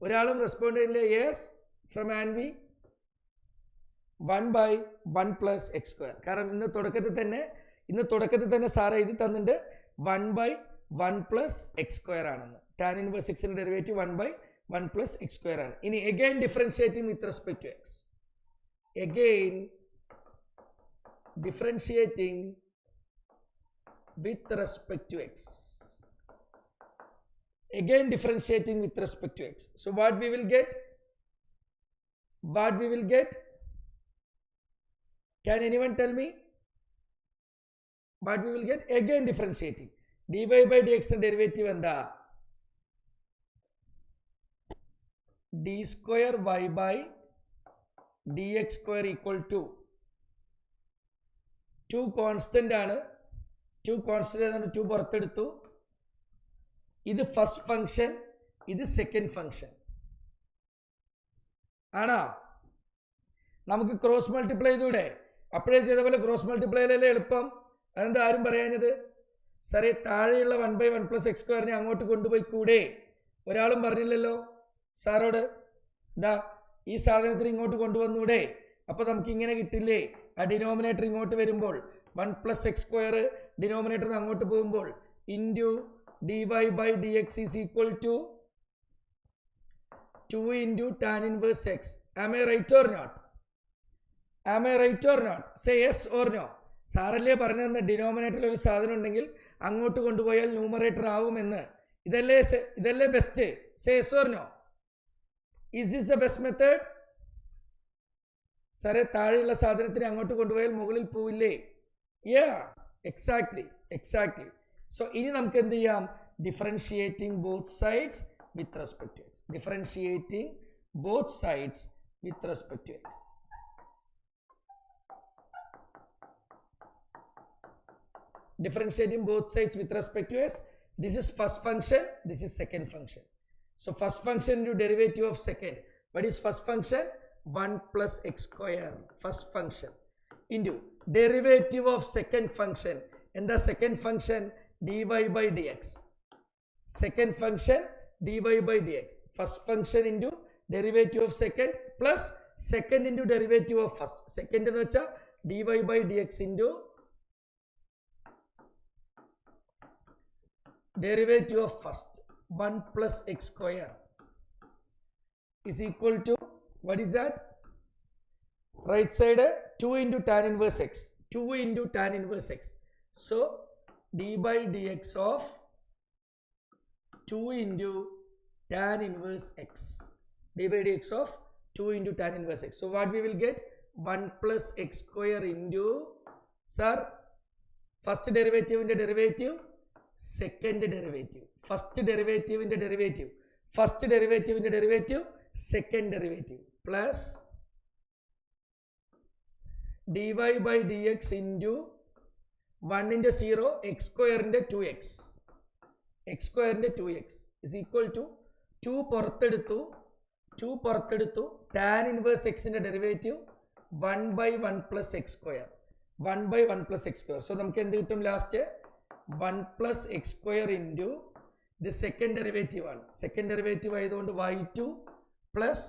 ഒരാളും respond ചെയ്യില്ല. Yes from Anvi. 1/1 plus x square. കാരണം ഇന്ന് തുടക്കത്തിൽ തന്നെ sir എഴുതി തന്നിട്ടുണ്ട് 1/1 പ്ലസ് എക്സ് സ്ക്വയർ ആണെന്ന്. ടാൻ ഇൻവേഴ്സ് എക്സിൻ്റെ ഡെറിവേറ്റീവ് 1/1 പ്ലസ് എക്സ് സ്ക്വയർ ആണ്. ഇനി again differentiating with respect to x. Again differentiating with respect to x. Again differentiating with respect to x. So what we will get? Can anyone tell me what we will get? Again differentiating. dy by dx derivative and d square y by dx square equal to 2 constant ആണ്. 2 constant 2 പുറത്തെടുത്തു. ഇത് first function, ഇത് second function ആണോ? നമുക്ക് cross multiply ചെയ്തൂടെ? അപ്പോഴേ ചെയ്ത പോലെ ക്രോസ് മൾട്ടിപ്ലൈയിലല്ലേ എളുപ്പം. അതെന്താ ആരും പറയാനത്? സാറേ താഴെയുള്ള 1/1 പ്ലസ് എക്സ് സ്ക്വയറിനെ അങ്ങോട്ട് കൊണ്ടുപോയി കൂടെ? ഒരാളും പറഞ്ഞില്ലല്ലോ സാറോട്. ഇതാ ഈ സാധനത്തിന് ഇങ്ങോട്ട് കൊണ്ടുവന്നൂടെ? അപ്പോൾ നമുക്ക് ഇങ്ങനെ കിട്ടില്ലേ? ആ ഡിനോമിനേറ്റർ ഇങ്ങോട്ട് വരുമ്പോൾ 1 പ്ലസ് എക്സ് സ്ക്വയർ ഡിനോമിനേറ്ററിന് അങ്ങോട്ട് പോകുമ്പോൾ into dy by d x is equal to 2 into tan inverse x. Am I right or not? Say yes or no? സാറല്ലേ പറഞ്ഞു തന്ന ഡിനോമിനേറ്ററിൽ ഒരു സാധനം ഉണ്ടെങ്കിൽ അങ്ങോട്ട് കൊണ്ടുപോയാൽ ന്യൂമറേറ്റർ ആവുമെന്ന്. ഇതല്ലേ best? Say yes or no? Is this the best method? സാറേ താഴെയുള്ള സാധനത്തിന് അങ്ങോട്ട് കൊണ്ടുപോയാൽ മുകളിൽ പോവില്ലേ? എക്സാക്ട്ലി. സോ ഇനി നമുക്ക് എന്ത് ചെയ്യാം? Differentiating both sides with respect to x. Differentiating both sides with respect to x. Differentiating both sides with respect to x. This is first function, this is second function. So first function into derivative of second. What is first function? 1 plus x square. First function into derivative of second function. And the second function dy by dx. Second function dy by dx. First function into derivative of second plus second into derivative of first. Second എന്ന് വെച്ചാൽ dy by dx into derivative of first. 1 plus x square is equal to, what is that? Right side 2 into tan inverse x. 2 into tan inverse x. So d by dx of 2 into tan inverse x. d by dx of 2 into tan inverse x. So what we will get? 1 plus x square into, sir, first derivative into derivative, second derivative. First derivative into derivative. First derivative into derivative, second derivative. Plus dy by dx into 1 into 0, x square into 2x. X square into 2x is equal to 2 പുറത്തെടുത്തു tan inverse x ന്റെ derivative 1/1 plus x square. 1/1 plus x square. So നമുക്ക് എന്ത് കിട്ടും last? 1 plus x square into ഇത് second derivative ആണ്. Second derivative ആയതുകൊണ്ട് y2 plus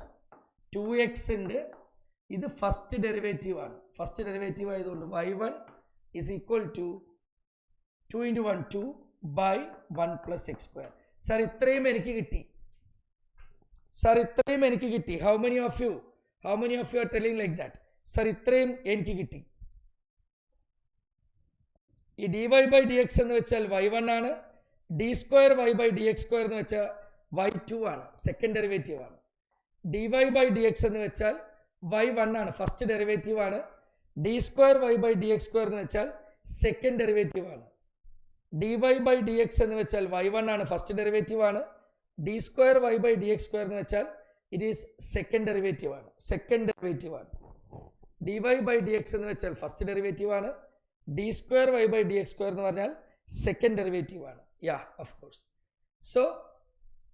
2x ഉണ്ട്. ഇത് ഫസ്റ്റ് ഡെറിവേറ്റീവ് ആണ്. ഫസ്റ്റ് ഡെറിവേറ്റീവ് ആയതുകൊണ്ട് y1 is equal to 2 into 1 2 by 1 plus x square. Sir ഇത്രയും എനിക്ക് കിട്ടി. സർ ഇത്രയും എനിക്ക് കിട്ടി. How many of you R telling like that? Sir ഇത്രയും എനിക്ക് കിട്ടി. ഈ dy by dx എന്ന് വെച്ചാൽ y1 ആണ്. d square y by dx square എന്ന് വെച്ചാൽ y2 ആണ്, സെക്കൻഡ് ഡെറിവേറ്റീവ് ആണ്. dy by dx എന്ന് വെച്ചാൽ y1 ആണ്, ഫസ്റ്റ് ഡെറിവേറ്റീവ് ആണ്. d square y by dx square എന്ന് വെച്ചാൽ സെക്കൻഡ് ഡെറിവേറ്റീവ് ആണ്. dy by dx എന്ന് വെച്ചാൽ y1 ആണ്, ഫസ്റ്റ് ഡെറിവേറ്റീവ് ആണ്. d square y by dx square എന്ന് വെച്ചാൽ ഇറ്റ് ഈസ് സെക്കൻഡ് ഡെറിവേറ്റീവ് ആണ്, സെക്കൻഡ് ഡെറിവേറ്റീവ് ആണ്. dy by dx എന്ന് വെച്ചാൽ ഫസ്റ്റ് ഡെറിവേറ്റീവ് ആണ്. d square y by dx square എന്ന് പറഞ്ഞാൽ സെക്കൻഡ് ഡെറിവേറ്റീവ് ആണ്. യാ ഓഫ് കോഴ്സ്. സോ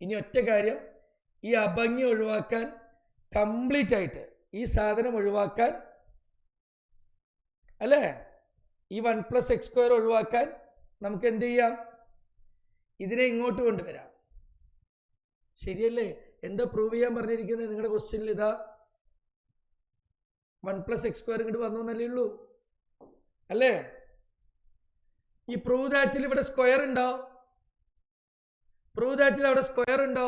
ഇനി ഒറ്റ കാര്യം, ഈ അഭംഗി ഒഴിവാക്കാൻ, കംപ്ലീറ്റ് ആയിട്ട് ഈ സാധനം ഒഴിവാക്കാൻ അല്ലേ, ഈ 1 plus x square ഒഴിവാക്കാൻ നമുക്ക് എന്ത് ചെയ്യാം? ഇതിനെ ഇങ്ങോട്ട് കൊണ്ടുവരാം. ശരിയല്ലേ? എന്താ പ്രൂവ് ചെയ്യാൻ പറഞ്ഞിരിക്കുന്നത് നിങ്ങളുടെ ക്വസ്റ്റ്യനിൽ? ഇതാ 1 plus x square ഇങ്ങോട്ട് വന്നു എന്നല്ലേ ഉള്ളൂ അല്ലേ? ഈ പ്രൂവ് ദാറ്റിൽ ഇവിടെ സ്ക്വയർ ഉണ്ടോ? പ്രൂവ് ദാറ്റിൽ അവിടെ സ്ക്വയർ ഉണ്ടോ?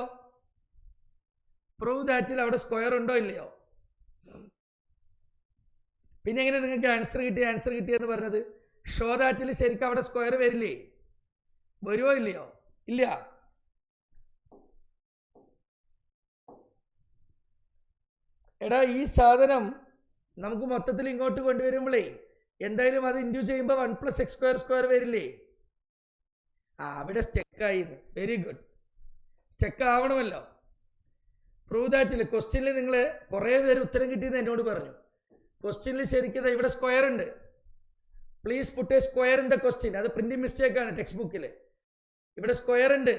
പ്രൂവ് ദാറ്റിൽ അവിടെ സ്ക്വയർ ഉണ്ടോ ഇല്ലയോ? പിന്നെ എങ്ങനെ നിങ്ങൾക്ക് ആൻസർ കിട്ടിയെന്ന് പറഞ്ഞത്? ഷോ ദാറ്റിൽ ശരിക്കും അവിടെ സ്ക്വയർ വരില്ലേ? വരുമോ ഇല്ലയോ? ഇല്ല. എടാ ഈ സാധനം നമുക്ക് മൊത്തത്തിൽ ഇങ്ങോട്ട് കൊണ്ടുവരുമ്പോഴേ എന്തായാലും അത് ഇൻഡ്യൂ ചെയ്യുമ്പോൾ 1 plus x square വരില്ലേ? അവിടെ സ്റ്റെക്കായി. Very good. സ്റ്റെക്ക് ആവണമല്ലോ. പ്രൂവ് ദാറ്റിൽ ക്വസ്റ്റ്യനിൽ നിങ്ങൾ കുറേ പേര് ഉത്തരം കിട്ടിയെന്ന് എന്നോട് പറഞ്ഞു. ക്വസ്റ്റ്യനിൽ ശരിക്കും ഇവിടെ സ്ക്വയർ ഉണ്ട്. Please put a square in the question. അത് പ്രിന്റിംഗ് മിസ്റ്റേക്ക് ആണ് ടെക്സ്റ്റ് ബുക്കിൽ. ഇവിടെ സ്ക്വയർ ഉണ്ട്.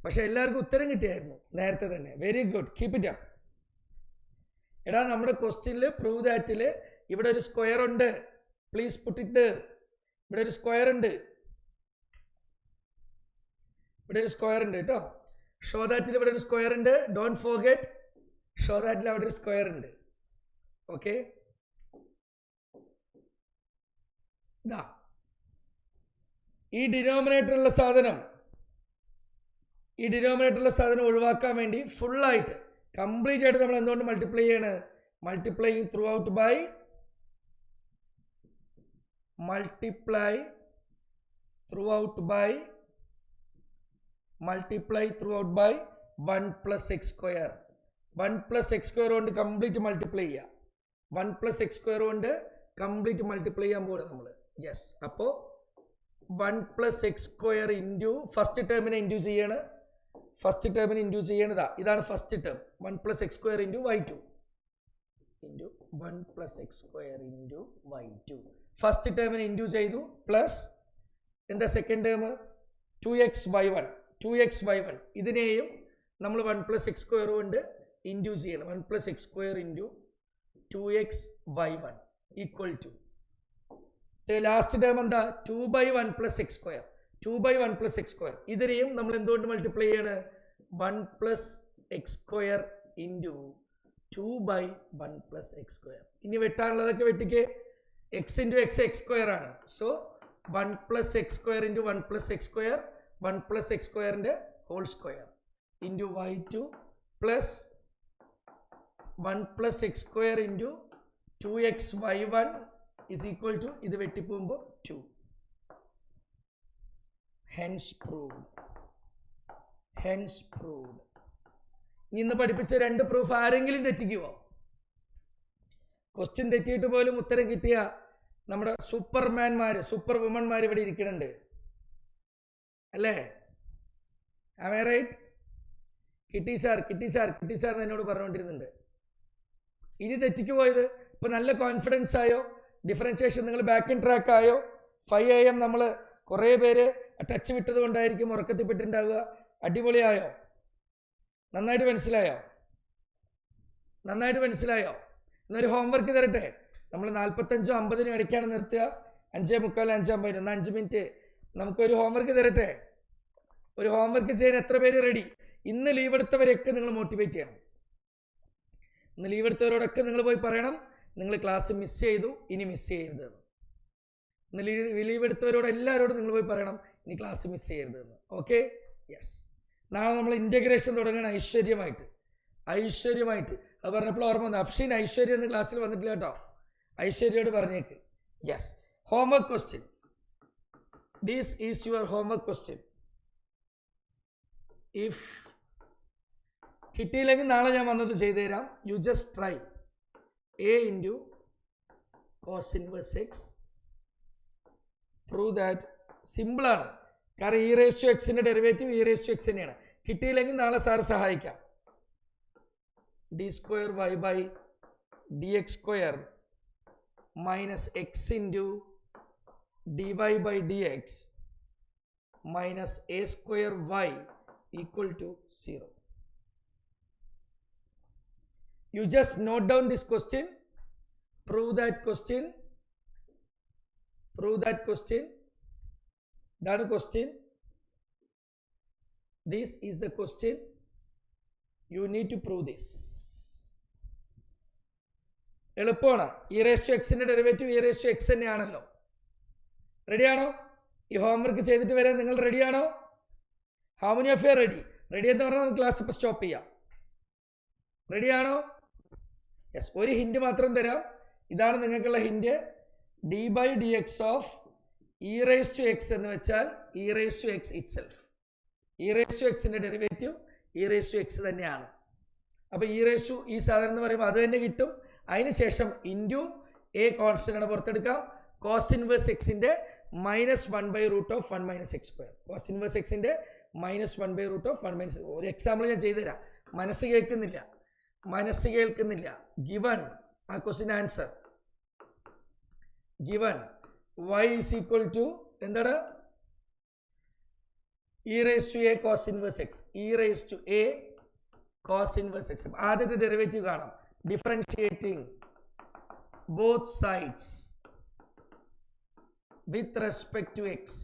പക്ഷെ എല്ലാവർക്കും ഉത്തരം കിട്ടിയായിരുന്നു നേരത്തെ തന്നെ. Very good, keep it up. എടാ നമ്മുടെ ക്വസ്റ്റ്യനിൽ പ്രൂവ് ദാറ്റിൽ ഇവിടെ ഒരു സ്ക്വയർ ഉണ്ട്. Please put it. ഇവിടെ ഒരു സ്ക്വയർ ഉണ്ട്. ഇവിടെ ഒരു സ്ക്വയർ ഉണ്ട് കേട്ടോ. ഷോ ദാറ്റിൽ ഇവിടെ ഒരു സ്ക്വയർ ഉണ്ട്. ഡോണ്ട് ഫോർഗെറ്റ്, ഷോ ദാറ്റിൽ അവിടെ ഒരു സ്ക്വയർ ഉണ്ട്. ഓക്കെ, ഇതാ ഈ ഡിനോമിനേറ്ററുള്ള സാധനം ഒഴിവാക്കാൻ വേണ്ടി ഫുള്ളായിട്ട് കംപ്ലീറ്റ് ആയിട്ട് നമ്മൾ എന്തുകൊണ്ട് മൾട്ടിപ്ലൈ ചെയ്യാണ്? Multiplying throughout by 1 plus x square. 1 plus x square കൊണ്ട് കംപ്ലീറ്റ് മൾട്ടിപ്ലൈ ചെയ്യുക. 1 plus x square കൊണ്ട് കംപ്ലീറ്റ് മൾട്ടിപ്ലൈ ചെയ്യാൻ പോകുന്നത് നമ്മൾ. യെസ്, അപ്പോൾ 1 plus x square into first ടേമിനെ ഇൻറ്റു ചെയ്യണം. ഇതാണ് first term. 1 plus x square into y2 into 1 plus x square into y2. First ടേമിനെ ഇൻറ്റു ചെയ്തു. പ്ലസ് എന്താ സെക്കൻഡ് ടേം? 2xy1. ഇതിനെയും നമ്മൾ 1 plus x square കൊണ്ട് ഇൻറ്റു ചെയ്യണം. 1 plus x square into 2xy1 equal to last term എന്താ? 2/1 plus x square. 2/1 plus x square. ഇതിനെയും നമ്മൾ എന്തുകൊണ്ട് മൾട്ടിപ്ലൈ ചെയ്യാണ്? 1 plus x square into 2/1 plus x square. ഇനി വെട്ടാനുള്ളതൊക്കെ വെട്ടിക്ക്. x ഇൻറ്റു x square ആണ്. So 1 plus x square into 1 plus x square, 1 plus x squareൻ്റെ whole square into y2 plus 1 plus x square into 2xy1 is equal to ഇത് വെട്ടിപ്പോകുമ്പോൾ 2. Hence proved. ഇന്ന് പഠിപ്പിച്ച 2 proof ആരെങ്കിലും തെറ്റിക്കുമോ? Question തെറ്റിയിട്ട് പോലും ഉത്തരം കിട്ടിയ നമ്മുടെ സൂപ്പർ വുമന്മാർ ഇവിടെ ഇരിക്കുന്നുണ്ട് അല്ലേ? Am I right? കിട്ടി സാർ എന്നോട് പറഞ്ഞുകൊണ്ടിരുന്നുണ്ട്. ഇനി തെറ്റിക്ക് പോയത് ഇപ്പോൾ നല്ല കോൺഫിഡൻസ് ആയോ? ഡിഫറൻഷിയേഷൻ നിങ്ങൾ ബാക്ക് ഇൻ ട്രാക്ക് ആയോ? 5 AM നമ്മൾ കുറേ പേര് ടച്ച് വിട്ടത് കൊണ്ടായിരിക്കും ഉറക്കത്തിൽപ്പെട്ടിട്ടുണ്ടാവുക. അടിപൊളിയായോ? നന്നായിട്ട് മനസ്സിലായോ? എന്നൊരു ഹോംവർക്ക് തരട്ടെ. നമ്മൾ 45-50 ഇടയ്ക്കാണ് നിർത്തുക. 5:45 5:50. 5 മിനിറ്റ് നമുക്കൊരു ഹോംവർക്ക് തരട്ടെ? ഒരു ഹോംവർക്ക് ചെയ്യാൻ എത്ര പേര് റെഡി? ഇന്ന് ലീവ് എടുത്തവരെയൊക്കെ നിങ്ങൾ മോട്ടിവേറ്റ് ചെയ്യണം. ഇന്ന് ലീവ് എടുത്തവരോടൊക്കെ നിങ്ങൾ പോയി പറയണം, നിങ്ങൾ ക്ലാസ് മിസ് ചെയ്തു, ഇനി മിസ് ചെയ്യരുതെന്ന്. ഇന്ന് ലീവ് എടുത്തവരോട് എല്ലാവരോടും നിങ്ങൾ പോയി പറയണം, ഇനി ക്ലാസ് മിസ് ചെയ്യരുതെന്ന്. Okay, yes. നാളെ നമ്മൾ ഇൻ്റഗ്രേഷൻ തുടങ്ങണം ഐശ്വര്യമായിട്ട്. അത് പറഞ്ഞപ്പോൾ ഓർമ്മ വന്നു, അഫ്ഷീൻ ഐശ്വര്യ എന്ന് ക്ലാസ്സിൽ വന്നിട്ടില്ല കേട്ടോ. ഐശ്വര്യയോട് പറഞ്ഞേക്ക്. Yes, homework question. This is your homework question. If കിട്ടിയില്ലെങ്കിൽ നാളെ ഞാൻ വന്നത് ചെയ്തു തരാം. You just try. a into cos inverse x. Prove that. സിമ്പിളാണ്, കാരണം ഇ റേസ് ടു എക്സിൻ്റെ derivative e raise to x തന്നെയാണ്. കിട്ടിയില്ലെങ്കിൽ നാളെ സാറ് സഹായിക്കാം. D square y by d x square minus x into d y by d x minus a square y equal to 0. You just note down this question, prove that question. That question. This is the question. You need to prove this. എളുപ്പമാണ്. E raise to എക്സിൻ്റെ derivative e raise to x തന്നെയാണല്ലോ. റെഡിയാണോ? ഈ homework ചെയ്തിട്ട് വരാൻ നിങ്ങൾ റെഡിയാണോ? How many of you are ready? Ready എന്ന് പറഞ്ഞാൽ നമുക്ക് ക്ലാസ് ഇപ്പോൾ സ്റ്റോപ്പ് ചെയ്യാം. റെഡിയാണോ? യെസ്. ഒരു ഹിൻറ്റ് മാത്രം തരാം. ഇതാണ് നിങ്ങൾക്കുള്ള hint. D by d x of e raise to x എന്ന് വെച്ചാൽ e raise to x itself. E raise to എക്സിൻ്റെ derivative e raise to x തന്നെയാണ്. അപ്പോൾ ഇ റേസ് ടു ഈ സാധനം എന്ന് പറയുമ്പോൾ അത് തന്നെ കിട്ടും. അതിനുശേഷം ഇൻറ്റു എ കോൺസ്റ്റൻ്റ് ആണ് പുറത്തെടുക്കാം. കോസ് ഇൻവേഴ്സ് എക്സിൻ്റെ -1/√(1 - x². കോസ് ഇൻവേഴ്സ് എക്സിൻ്റെ -1/√(1 - ഒരു എക്സാമ്പിൾ ഞാൻ ചെയ്തുതരാം. മനസ്സ് കേൾക്കുന്നില്ല. ഗിവൺ ആ question answer. Given y is equal to എന്താണ്? E raise to a cos inverse x. E raise to a cos inverse x. ആദ്യത്തെ ഡെറിവേറ്റീവ് കാണാം. Differentiating both sides with respect to x.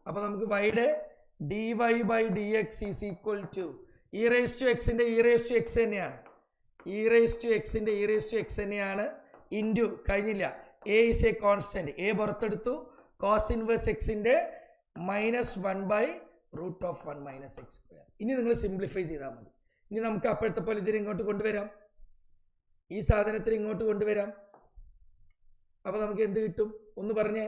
അപ്പോൾ നമുക്ക് വൈയുടെ d y by d x is equal to e raise to എക്സിൻ്റെ e raise to x തന്നെയാണ്. E raise to എക്സിൻ്റെ e raise to x തന്നെയാണ്. Into കഴിഞ്ഞില്ല, a is A constant. A പുറത്തെടുത്തു. Cos inverse എക്സിൻ്റെ -1/√(1 - x². ഇനി നിങ്ങൾ simplify ചെയ്താൽ മതി. ഇനി നമുക്ക് അപ്പോഴത്തെ പോലെ ഇതിനെ ഇങ്ങോട്ട് കൊണ്ടുവരാം. ഈ സാധനത്തിന് ഇങ്ങോട്ട് കൊണ്ടുവരാം. അപ്പോൾ നമുക്ക് എന്ത് കിട്ടും? ഒന്ന് പറഞ്ഞേ.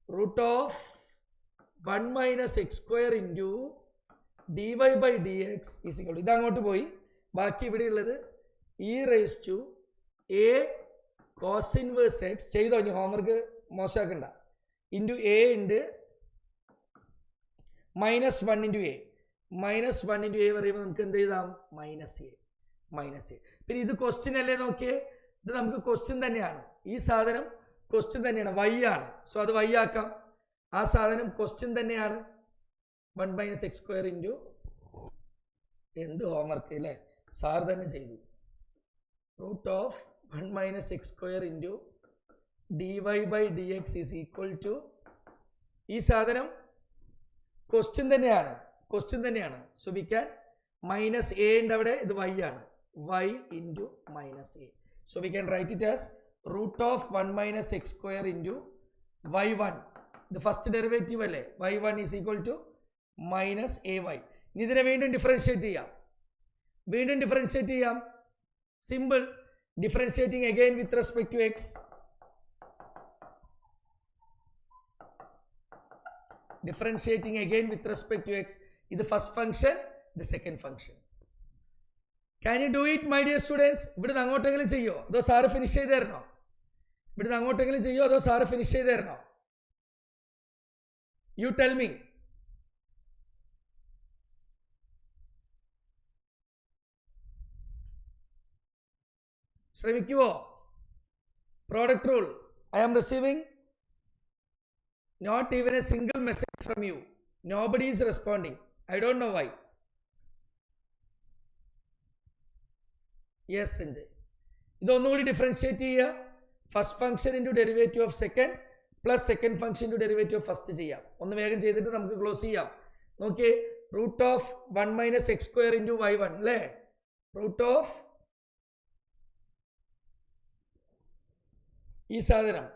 √(1 - x² into d y by d x is equal to ഇതങ്ങോട്ട് പോയി. ബാക്കി ഇവിടെ ഉള്ളത് e raise to a cos inverse x. ചെയ്തോ? ഇനി ഹോംവർക്ക് മോശമാക്കണ്ട. ഇൻറ്റു എ ഉണ്ട് -1 ഇൻറ്റു എ. -1 ഇൻറ്റു എ പറയുമ്പോൾ നമുക്ക് എന്ത് എഴുതാം? -a. പിന്നെ ഇത് ക്വസ്റ്റ്യൻ അല്ലേ? നോക്കിയേ, ഇത് നമുക്ക് ക്വസ്റ്റ്യൻ തന്നെയാണ്. ഈ സാധനം ക്വസ്റ്റ്യൻ തന്നെയാണ്, y ആണ്. സോ അത് y ആക്കാം. ആ സാധനം ക്വസ്റ്റ്യൻ തന്നെയാണ്. 1 - x² ഇൻറ്റു എന്ത് ഹോംവർക്ക് അല്ലേ, സാർ തന്നെ ചെയ്തു. √(1 - x² into d y by d x is equal to ഈ സാധനം ക്വസ്റ്റ്യൻ തന്നെയാണ്. സോ വി ക്യാൻ -a ഉണ്ട് അവിടെ, ഇത് y ആണ്. y into -a. So we can write it as √(1 - x² into y1. ഇത് ഫസ്റ്റ് ഡെറിവേറ്റീവ് അല്ലേ? y1 is equal to -ay. ഇനി ഇതിനെ വീണ്ടും ഡിഫറൻഷിയേറ്റ് ചെയ്യാം. Simple. Differentiating again with respect to x. ഇത് ഫസ്റ്റ് ഫംഗ്ഷൻ, ഇത് second function. Can you do it my dear students? ഇവിടുന്ന് അങ്ങോട്ടെങ്കിലും ചെയ്യോ അതോ സാറ് ഫിനിഷ് ചെയ്ത് തരണോ? You tell me. ശ്രമിക്കുവോ? Product rule. I am receiving not even a single message from you. Nobody is responding. I don't know why. Yes, Sanjay. ഇതൊന്നുകൂടി differentiate ചെയ്യുക. First function into derivative of second plus second ഫംഗ്ഷൻ്റെ derivative first ചെയ്യാം. ഒന്ന് വേഗം ചെയ്തിട്ട് നമുക്ക് close ചെയ്യാം. നോക്കിയേ, root of 1 minus x square into y1 അല്ലേ, റൂട്ട് ഓഫ് ഈ സാധനം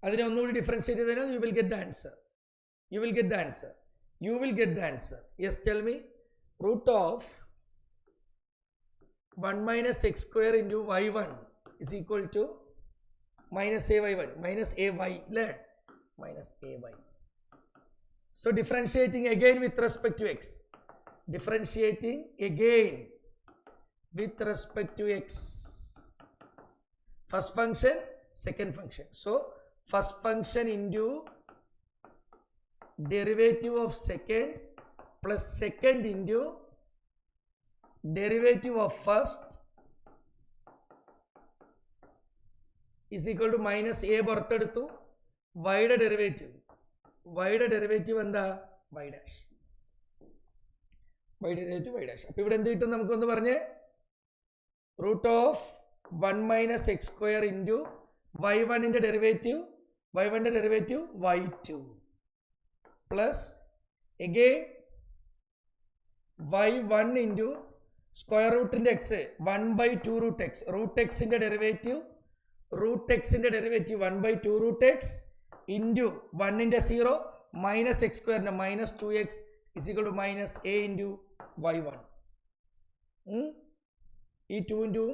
അതിനെ ഒന്നുകൂടി ഡിഫറൻഷിയേറ്റ് ചെയ്തതിനാൽ you will get the answer. You will get the answer. You will get the answer. Yes, tell me. Root of 1 minus x square into y1 is equal to minus ay1 minus ay അല്ലേ, minus ay. So differentiating again with respect to x. Differentiating again with respect to x. First function, second function. So first function into derivative of second plus second into derivative of first is equal to minus a പുറത്തെടുത്തു, വൈയുടെ derivative എന്താ, y dash. Y derivative y dash. അപ്പോൾ ഇവിടെ എന്ത് കിട്ടും നമുക്കൊന്ന് പറഞ്ഞേ, root of 1 minus x square into y1ൻ്റെ derivative y2 plus again y1 into square റൂട്ടിൻ്റെ എക്സ് 1/2 റൂട്ട് എക്സ്, റൂട്ട് എക്സിൻ്റെ ഡെറിവേറ്റീവ് 1/2 റൂട്ട് എക്സ് ഇൻറ്റു 1ൻ്റെ 0 മൈനസ് എക്സ് സ്ക്വയറിൻ്റെ minus 2x is equal to minus a into y1. ഈ 2 ൻ്റെ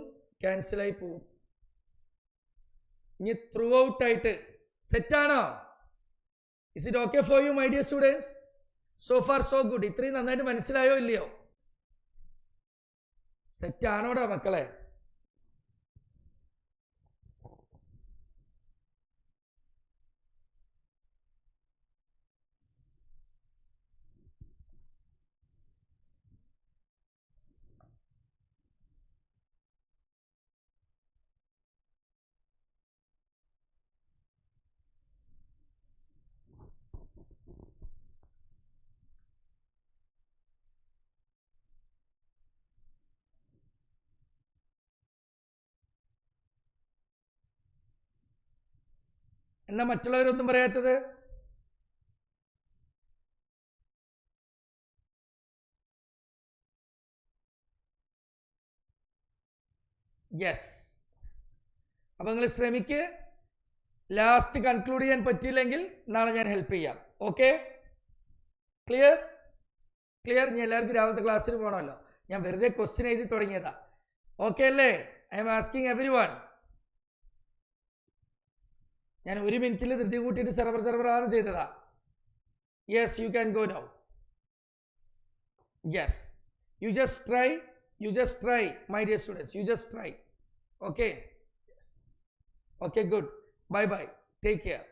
ക്യാൻസലായി പോവും. ഇനി throughout ആയിട്ട് സെറ്റാണോ? Is it okay for you my dear students? So far so good. ഇത്രയും നന്നായിട്ട് മനസ്സിലായോ ഇല്ലയോ? സെറ്റാണോടാ മക്കളെ? എന്നാ മറ്റുള്ളവരൊന്നും പറയാത്തത്? യെസ്. അപ്പം നിങ്ങൾ ശ്രമിക്ക്. ലാസ്റ്റ് കൺക്ലൂഡ് ചെയ്യാൻ പറ്റിയില്ലെങ്കിൽ നാളെ ഞാൻ ഹെൽപ്പ് ചെയ്യാം. Okay, clear? ഇനി എല്ലാവർക്കും രാവിലത്തെ ക്ലാസ്സിൽ പോകണമല്ലോ. ഞാൻ വെറുതെ ക്വസ്റ്റ്യൻ എഴുതി തുടങ്ങിയതാ. ഓക്കെ അല്ലേ? I am asking every one. ഞാൻ 1 മിനിറ്റിൽ ധൃതി കൂട്ടിയിട്ട് സെർവറാണ് ചെയ്തതാ. Yes, you can go now. Yes, you just try my dear students, you just try. Okay, yes, okay, good. Bye, take care.